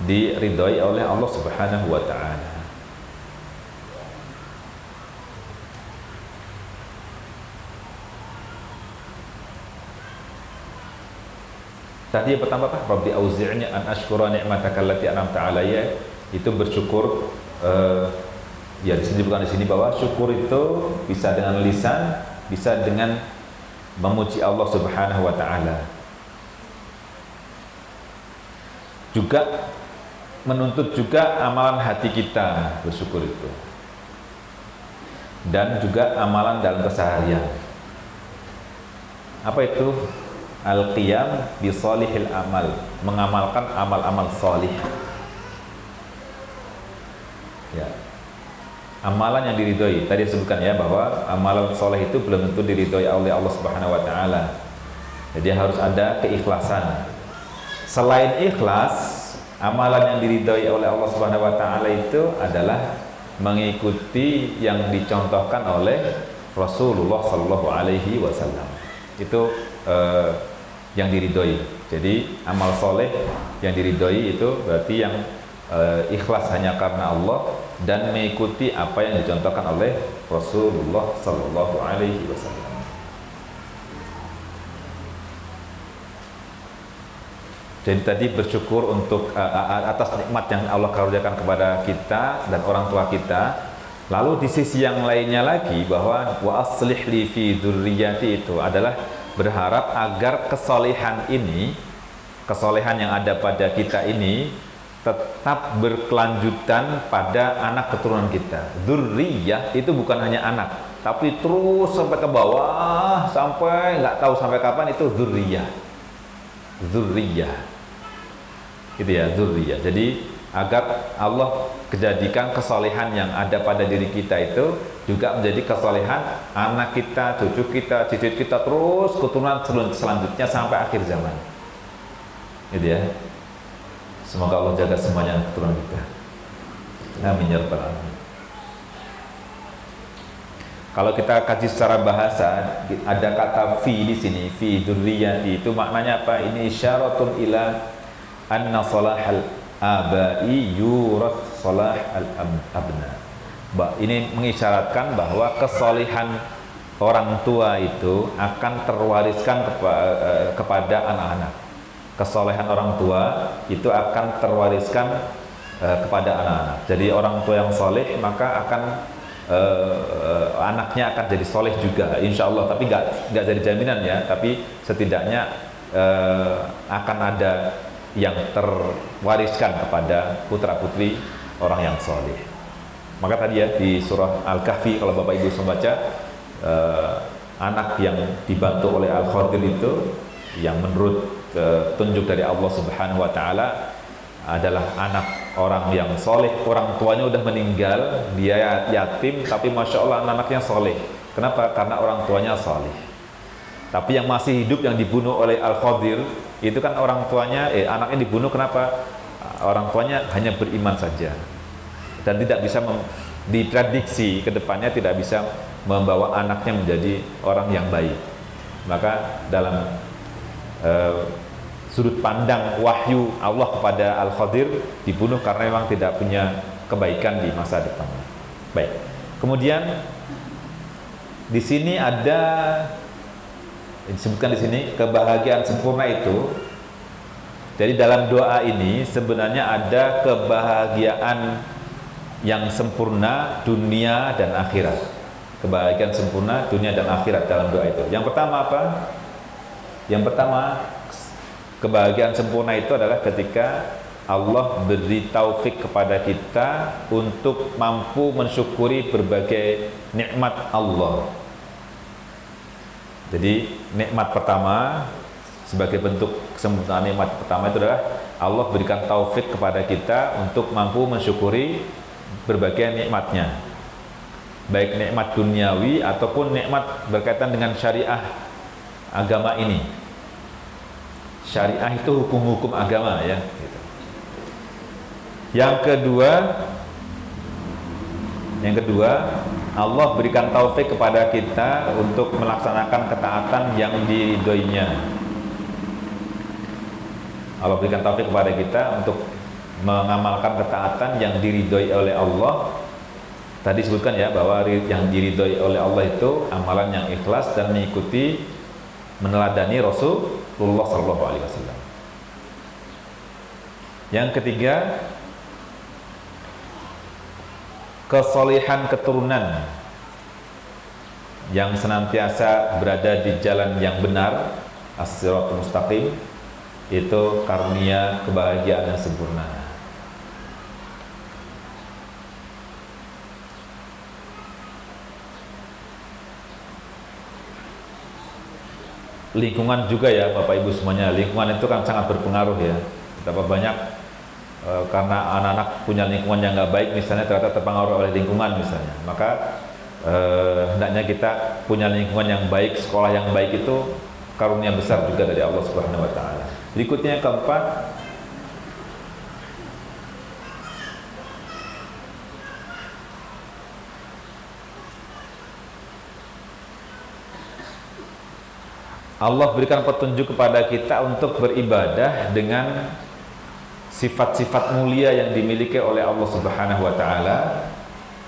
Speaker 1: diridhoi oleh Allah Subhanahu wa taala. Tadi yang pertama apa? Rabbi auzi'ni an ashkura ni'mataka allati an'amta 'alayya. Itu bersyukur Ya, disebutkan di sini bahwa syukur itu bisa dengan lisan, bisa dengan memuji Allah Subhanahu wa taala. Juga menuntut juga amalan hati kita bersyukur itu. Dan juga amalan dalam keseharian. Apa itu? Al-qiyam bi shalihil amal, mengamalkan amal-amal salih. Ya. Amalan yang diridhoi. Tadi disebutkan ya bahwa amalan saleh itu belum tentu diridhoi oleh Allah Subhanahu wa taala. Jadi harus ada keikhlasan. Selain ikhlas, amalan yang diridhoi oleh Allah Subhanahu wa taala itu adalah mengikuti yang dicontohkan oleh Rasulullah sallallahu alaihi wasallam. Itu yang diridhoi. Jadi amal soleh yang diridhoi itu berarti yang ikhlas hanya karena Allah dan mengikuti apa yang dicontohkan oleh Rasulullah sallallahu alaihi wasallam. Jadi tadi bersyukur untuk atas nikmat yang Allah karuniakan kepada kita dan orang tua kita. Lalu di sisi yang lainnya lagi bahwa wa aslih li fi dzurriyyati itu adalah berharap agar kesolehan ini, kesolehan yang ada pada kita ini tetap berkelanjutan pada anak keturunan kita. Dzurriyyah itu bukan hanya anak, tapi terus sampai ke bawah, sampai nggak tahu sampai kapan, itu dzurriyyah. Dzurriyyah. Gitu ya, dzurriyyah. Jadi agar Allah kejadikan kesolehan yang ada pada diri kita itu juga menjadi kesolehan anak kita, cucu kita, cicit kita, terus keturunan selanjutnya sampai akhir zaman. Gitu ya. Semoga Allah jaga semuanya keturunan kita. Amin ya rabbal alamin. Kalau kita kaji secara bahasa, ada kata fi di sini, fi dzurriyyati itu maknanya apa? Ini isyaratun ila anna salahal abai yurath salah al-abna. Ini mengisyaratkan bahwa kesolihan orang tua itu akan terwariskan kepada anak-anak. Kesolehan orang tua itu akan terwariskan kepada anak-anak. Jadi orang tua yang soleh maka akan anaknya akan jadi soleh juga, insya Allah. Tapi nggak jadi jaminan ya. Tapi setidaknya akan ada yang terwariskan kepada putra putri orang yang soleh. Maka tadi ya di surah Al-Kahfi, kalau Bapak Ibu membaca, anak yang dibantu oleh Al-Khadir itu yang menurut tunjuk dari Allah Subhanahu wa taala adalah anak orang yang soleh. Orang tuanya udah meninggal, dia yatim, tapi masya Allah anaknya soleh. Kenapa? Karena orang tuanya soleh. Tapi yang masih hidup yang dibunuh oleh Al-Khadir itu kan orang tuanya, anaknya dibunuh. Kenapa? Orang tuanya hanya beriman saja dan tidak bisa diprediksi ke depannya, tidak bisa membawa anaknya menjadi orang yang baik. Maka dalam sudut pandang wahyu Allah kepada Al-Khadir, dibunuh karena memang tidak punya kebaikan di masa depan. Baik. Kemudian di sini ada disebutkan di sini kebahagiaan sempurna itu. Jadi dalam doa ini sebenarnya ada kebahagiaan yang sempurna dunia dan akhirat. Kebahagiaan sempurna dunia dan akhirat dalam doa itu. Yang pertama apa? Yang pertama, kebahagiaan sempurna itu adalah ketika Allah beri taufik kepada kita untuk mampu mensyukuri berbagai nikmat Allah. Jadi nikmat pertama, sebagai bentuk kesempurnaan nikmat pertama itu adalah Allah berikan taufik kepada kita untuk mampu mensyukuri berbagai nikmatnya, baik nikmat duniawi ataupun nikmat berkaitan dengan syariah agama ini. Syariah itu hukum-hukum agama ya gitu. Yang kedua Allah berikan taufik kepada kita untuk melaksanakan ketaatan yang diridhoinya. Allah berikan taufik kepada kita untuk mengamalkan ketaatan yang diridhoi oleh Allah. Tadi sebutkan ya bahwa yang diridhoi oleh Allah itu amalan yang ikhlas dan mengikuti, meneladani Rasulullah SAW. Yang ketiga, kesolihan keturunan yang senantiasa berada di jalan yang benar, as-siratal mustaqim, itu karunia kebahagiaan yang sempurna. Lingkungan juga ya Bapak Ibu semuanya, lingkungan itu kan sangat berpengaruh ya. Betapa banyak karena anak-anak punya lingkungan yang nggak baik misalnya, ternyata terpengaruh oleh lingkungan misalnya, maka hendaknya kita punya lingkungan yang baik, sekolah yang baik, itu karunia besar juga dari Allah Subhanahu wa taala. Berikutnya yang keempat, Allah berikan petunjuk kepada kita untuk beribadah dengan sifat-sifat mulia yang dimiliki oleh Allah Subhanahu wa taala,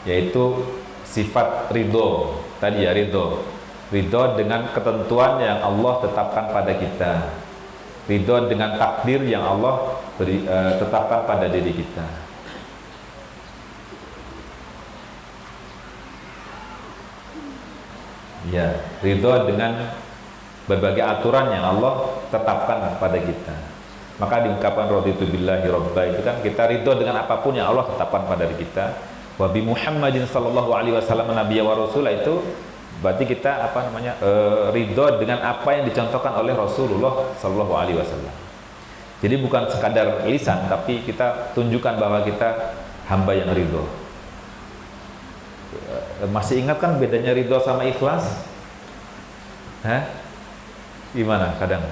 Speaker 1: yaitu sifat ridho. Tadi ya, ridho dengan ketentuan yang Allah tetapkan pada kita, ridho dengan takdir yang Allah tetapkan pada diri kita. Ya, ridho dengan berbagai aturan yang Allah tetapkan pada kita. Maka diungkapkan raditu billahi robba, itu kan kita ridho dengan apapun yang Allah tetapkan pada diri kita. Wa bi Muhammadin sallallahu alaihi wasallam nabiyya wa rasula, itu berarti kita ridho dengan apa yang dicontohkan oleh Rasulullah sallallahu alaihi wasallam. Jadi bukan sekadar lisan, tapi kita tunjukkan bahwa kita hamba yang ridho. Masih ingat kan bedanya ridho sama ikhlas? Gimana kadang?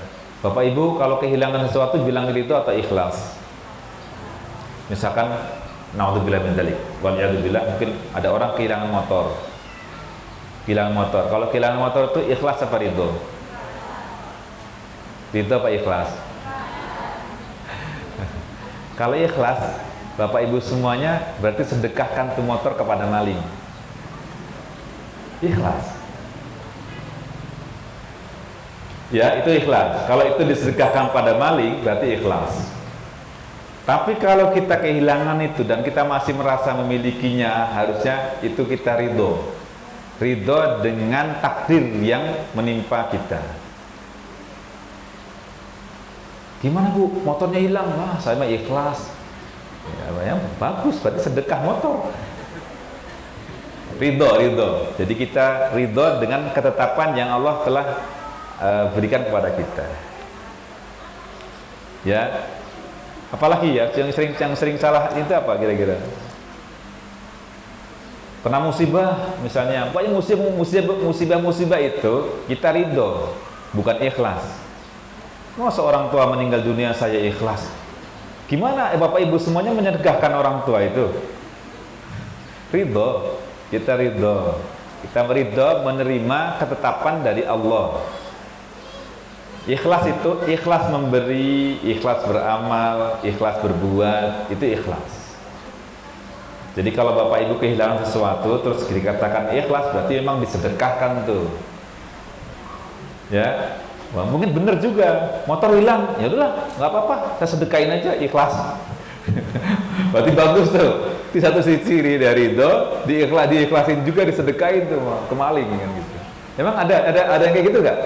Speaker 1: Bapak Ibu kalau kehilangan sesuatu bilang ridho atau ikhlas? Misalkan naudzubillah min dzalik, waliyadzubillah, mungkin ada orang kehilangan motor. Kalau kehilangan motor itu ikhlas apa ridho? Ridho apa ikhlas? Kalau ikhlas, Bapak Ibu semuanya berarti sedekahkan tuh motor kepada maling. Ikhlas. Ya, itu ikhlas. Kalau itu disedekahkan pada maling, berarti ikhlas. Tapi kalau kita kehilangan itu dan kita masih merasa memilikinya, harusnya itu kita ridho. Ridho dengan takdir yang menimpa kita. Gimana Bu, motornya hilang? Wah, saya mah ikhlas. Ya, bagus, berarti sedekah motor. Ridho. Jadi kita ridho dengan ketetapan yang Allah telah berikan kepada kita. Ya, apalagi ya yang sering salah itu apa kira-kira? Pernah musibah misalnya, pokoknya musibah itu kita ridho, bukan ikhlas. Masa orang tua meninggal dunia saya ikhlas? Gimana Bapak Ibu semuanya menyedekahkan orang tua itu? Ridho, kita ridho menerima ketetapan dari Allah. Ikhlas itu ikhlas memberi, ikhlas beramal, ikhlas berbuat, itu ikhlas. Jadi kalau Bapak Ibu kehilangan sesuatu terus dikatakan ikhlas, berarti memang disedekahkan tuh. Ya, wah, mungkin benar juga. Motor hilang, ya udahlah, nggak apa-apa, saya sedekahin aja, ikhlas. Berarti bagus tuh. Di satu sisi dari itu diikhlasin juga, disedekahin tuh ke maling kan gitu. Emang ada yang kayak gitu nggak?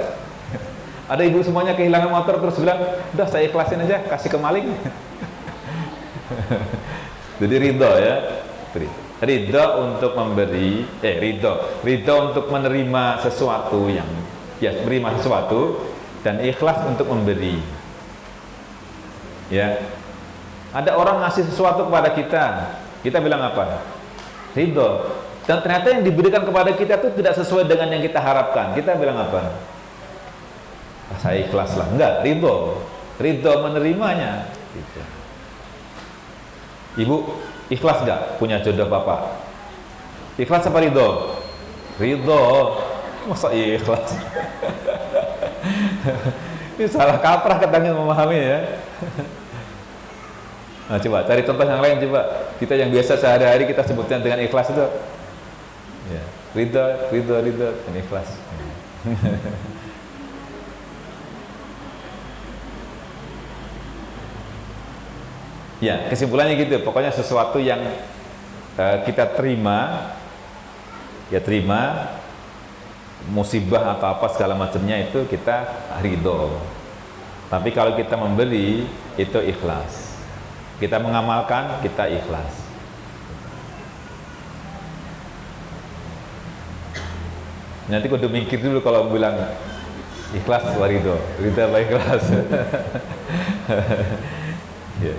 Speaker 1: Ada ibu semuanya kehilangan motor terus bilang, udah saya ikhlasin aja, kasih ke maling. Jadi ridho ya, ridho untuk memberi, ridho untuk menerima sesuatu yang, ya menerima sesuatu, dan ikhlas untuk memberi. Ya, ada orang ngasih sesuatu kepada kita bilang apa? Ridho. Dan ternyata yang diberikan kepada kita itu tidak sesuai dengan yang kita harapkan. Kita bilang apa? Saya ikhlas lah. Enggak, ridho menerimanya gitu. Ibu ikhlas enggak punya jodoh Bapak? Ikhlas apa ridho? Ridho. Masa ikhlas? Ini salah kaprah katanya memahami ya. Nah, coba cari contoh yang lain coba. Kita yang biasa sehari-hari kita sebutkan dengan ikhlas itu ya, ridho dan ikhlas. Ya, kesimpulannya gitu. Pokoknya sesuatu yang kita terima, ya terima musibah atau apa segala macamnya itu kita ridho. Tapi kalau kita memberi itu ikhlas. Kita mengamalkan, kita ikhlas. Nanti kudu mikir dulu kalau bilang ikhlas warido, ridho apa ikhlas. Ya.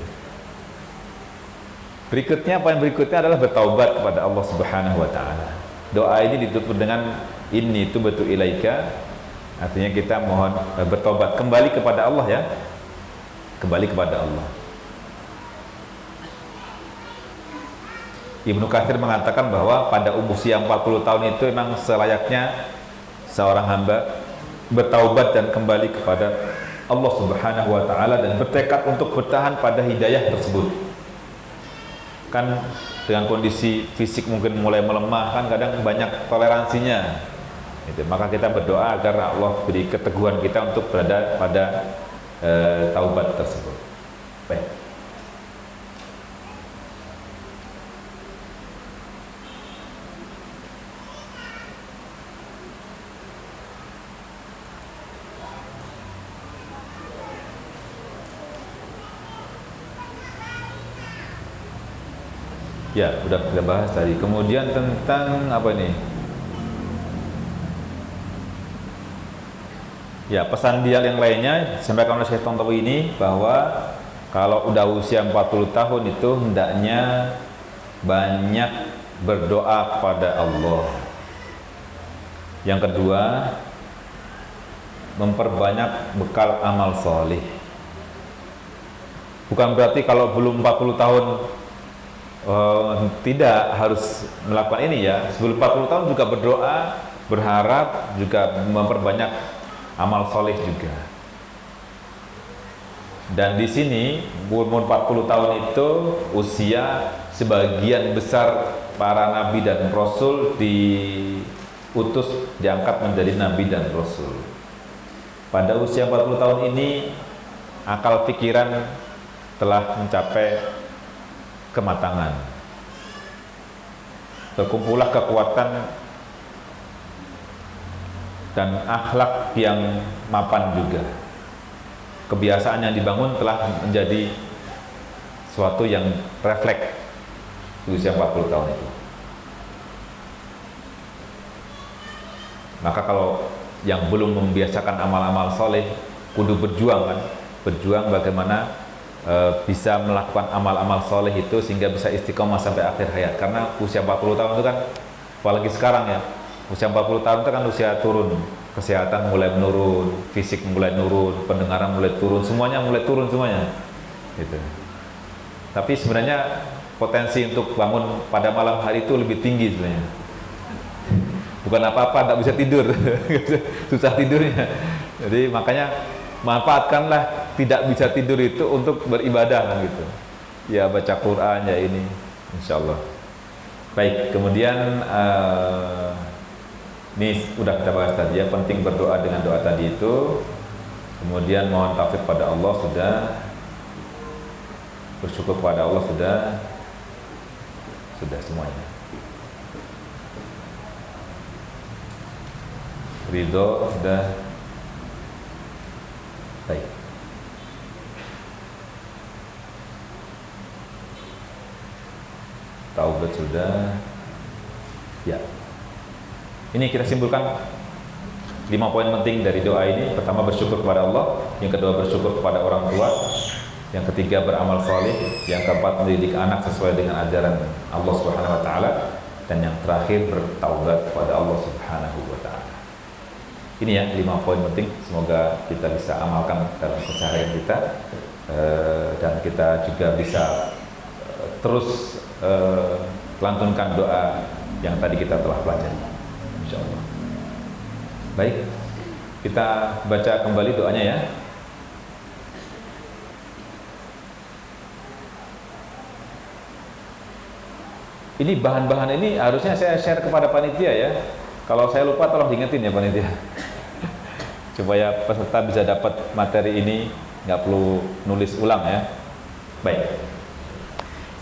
Speaker 1: Berikutnya, poin berikutnya adalah bertaubat kepada Allah Subhanahu wa taala. Doa ini ditutup dengan inni tubtu ilaika, artinya kita mohon bertobat, kembali kepada Allah ya. Kembali kepada Allah. Ibnu Katsir mengatakan bahwa pada usia 40 tahun itu memang selayaknya seorang hamba bertaubat dan kembali kepada Allah Subhanahu wa taala dan bertekad untuk bertahan pada hidayah tersebut. Kan dengan kondisi fisik mungkin mulai melemah, kan kadang banyak toleransinya. Itu. Maka kita berdoa agar Allah beri keteguhan kita untuk berada pada taubat tersebut. Baik. Ya, udah kita bahas tadi. Kemudian tentang apa nih? Ya, pesan dia yang lainnya sampaikan oleh Syekh Tontowi ini bahwa kalau udah usia 40 tahun itu hendaknya banyak berdoa kepada Allah. Yang kedua, memperbanyak bekal amal soleh. Bukan berarti kalau belum 40 tahun tidak harus melakukan ini ya. Sebelum 40 tahun juga berdoa, berharap, juga memperbanyak amal soleh juga. Dan di sini umur 40 tahun itu usia sebagian besar para nabi dan rasul diutus, diangkat menjadi nabi dan rasul. Pada usia 40 tahun ini akal pikiran telah mencapai kematangan, berkumpullah kekuatan dan akhlak yang mapan juga. Kebiasaan yang dibangun telah menjadi suatu yang refleks di usia 40 tahun itu. Maka kalau yang belum membiasakan amal-amal soleh, kudu berjuang kan, berjuang bagaimana bisa melakukan amal-amal soleh itu sehingga bisa istiqomah sampai akhir hayat. Karena usia 40 tahun itu kan, apalagi sekarang ya, usia 40 tahun itu kan usia turun, kesehatan mulai menurun, fisik mulai menurun, pendengaran mulai turun, semuanya mulai turun semuanya gitu. Tapi sebenarnya potensi untuk bangun pada malam hari itu lebih tinggi sebenarnya. Bukan apa-apa, tidak bisa tidur. Susah tidurnya. Jadi makanya manfaatkanlah tidak bisa tidur itu untuk beribadah kan gitu. Ya baca Quran ya ini, insyaallah. Baik, kemudian ini udah kita bahas tadi ya, penting berdoa dengan doa tadi itu. Kemudian mohon taufik pada Allah sudah, bersyukur pada Allah sudah semuanya. Ridho sudah. Baik. Taubat sudah. Ya. Ini kita simpulkan 5 poin penting dari doa ini. Pertama, bersyukur kepada Allah. Yang kedua, bersyukur kepada orang tua. Yang ketiga, beramal saleh. Yang keempat, mendidik anak sesuai dengan ajaran Allah Subhanahu wa taala. Dan yang terakhir, bertaubat kepada Allah Subhanahu wa taala. Ini ya 5 poin penting, semoga kita bisa amalkan dalam keseharian kita, dan kita juga bisa terus lantunkan doa yang tadi kita telah pelajari, insyaallah. Baik, kita baca kembali doanya ya. Ini bahan-bahan ini harusnya saya share kepada panitia ya. Kalau saya lupa tolong diingetin ya panitia. Supaya peserta bisa dapat materi ini, nggak perlu nulis ulang ya. Baik.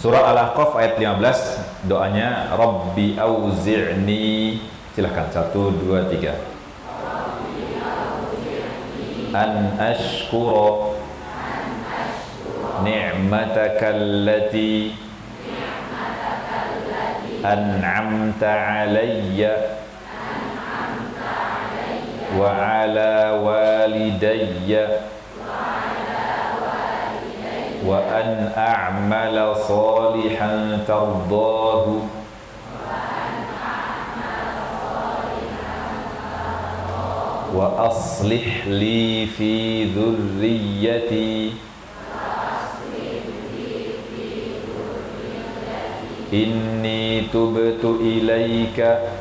Speaker 1: Surah Al-Ahqaf ayat 15. doanya Rabbi auzi'ni. Silahkan 1 2 3. An ashkura ni'mataka allati an'amta 'alayya wa 'ala walidayya wa an a'mala salihan tardahu wa aslih li fi dhurriyyati inni tubtu ilaika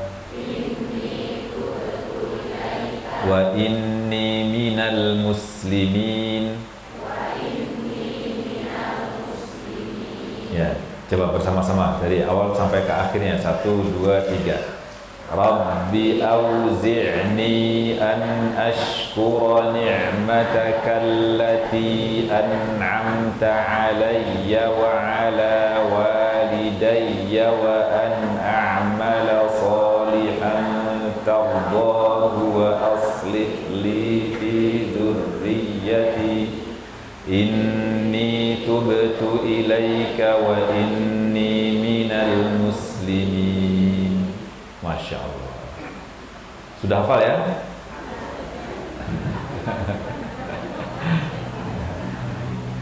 Speaker 1: wa inni minal muslimin. Ya, coba bersama-sama dari awal sampai ke akhirnya. 1 2 3. Rabbi auzi'ni an ashkura ni'mataka allati an'amta 'alayya wa 'ala walidayya wa an a'mala salihan tardahu wa aslih li fi dhurriyyati inni tubtu ilaika wa inni minal muslimin. Masya Allah. Sudah hafal ya?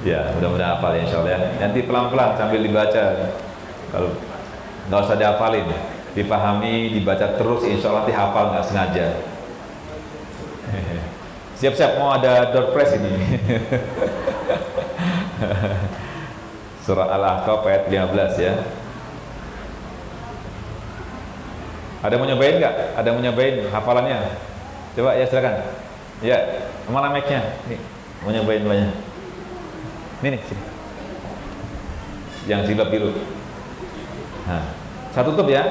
Speaker 1: Ya, mudah-mudahan hafal ya, insya Allah ya. Nanti pelan-pelan sambil dibaca. Kalau nggak usah dihafalin, dipahami, dibaca terus, insya Allah dihafal nggak sengaja. Siap-siap mau ada door prize ini. Surah Al-Ahqaf ayat 15 ya. Ada mau nyobain nggak? Ada mau nyobain hafalannya? Coba ya, silakan. Ya, mana mic-nya? Nih, mau nyobain banyak. Nih, sini. Yang jilbab biru. Nah, saya tutup ya.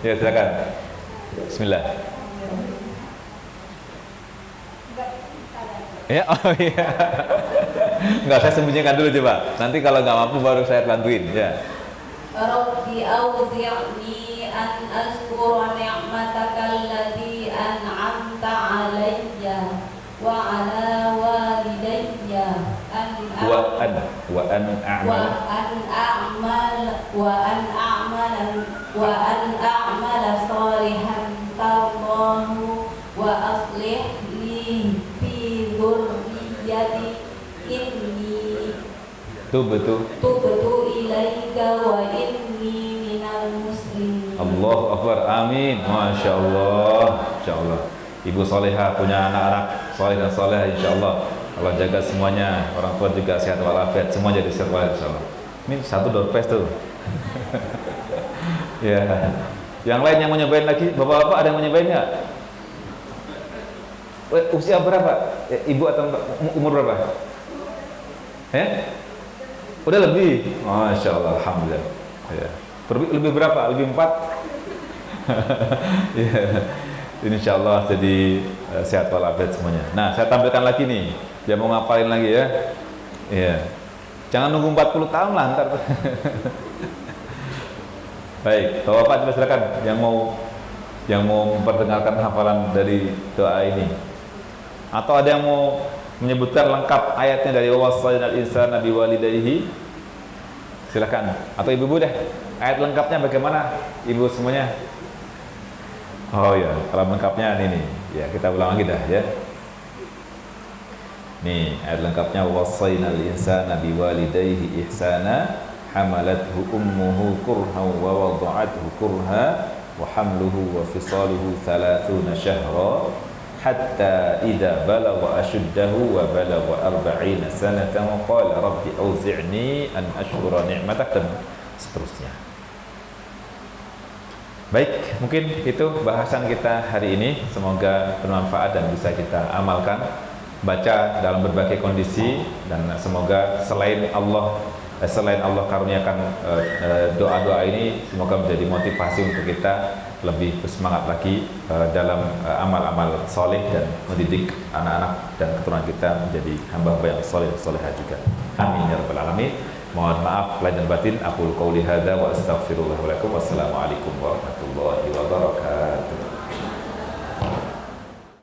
Speaker 1: Ya, silakan. Bismillah. Ya, oh iya. Nggak, saya sembunyikan dulu coba. Nanti kalau nggak mampu baru saya bantuin. Ya.
Speaker 2: Rabbi auzi'ni an azkura ni'mataka allati an'amta 'alayya wa 'ala walidayya wa an a'mala salihan tardahu wa aslih li fi dhurriyyati inni tubtu ilaika wa inni minal muslimin.
Speaker 1: Allahu Akbar, amin. Masya Allah, Insya Allah. Ibu soleha punya anak-anak soleh dan soleh, Insya Allah. Allah jaga semuanya, orang tua juga sehat walafiat, semua jadi sehat walafiat, Insya Allah. Ini 1 door prize tuh. Ya. Yang lain yang mau nyobain lagi, bapak-bapak ada yang mau nyobain nggak? Usia berapa? Ibu atau umur berapa? Ya? Udah lebih, Masya Allah, Alhamdulillah ya. Lebih berapa? Lebih 4? Ya. Insya Allah jadi sehat walafiat semuanya. Nah, saya tampilkan lagi nih, dia mau ngapalin lagi ya. Iya. Jangan nunggu 40 tahun lah ntar. Baik, Bapak coba silakan yang mau memperdengarkan hafalan dari doa ini. Atau ada yang mau menyebutkan lengkap ayatnya dari wawasainal insana biwalidayhi, silakan. Atau ibu-ibu deh, ayat lengkapnya bagaimana ibu semuanya? Oh ya, kalau lengkapnya ini nih, ya kita ulang lagi dah ya. Nih ayat lengkapnya, wawasainal insana biwalidayhi ihsana hamalathu ummuhu kurha wa wada'athu kurha wa hamluhu wa fisaluhu 30 syahra hatta idza balagha ashuddahu wa balagha 40 sanatan wa qala rabbi auzi'ni an ashkura ni'matak, dan seterusnya. Baik, mungkin itu bahasan kita hari ini, semoga bermanfaat dan bisa kita amalkan, baca dalam berbagai kondisi, dan semoga selain Allah karuniakan doa-doa ini, semoga menjadi motivasi untuk kita lebih bersemangat lagi dalam amal-amal soleh dan mendidik anak-anak dan keturunan kita menjadi hamba-hamba yang soleh-solehah juga. Amin ya rabbal alamin. Mohon maaf lahir dan batin. Aku qouli hadza wa astaghfirullah wa lakum. Wassalamualaikum warahmatullahi wabarakatuh.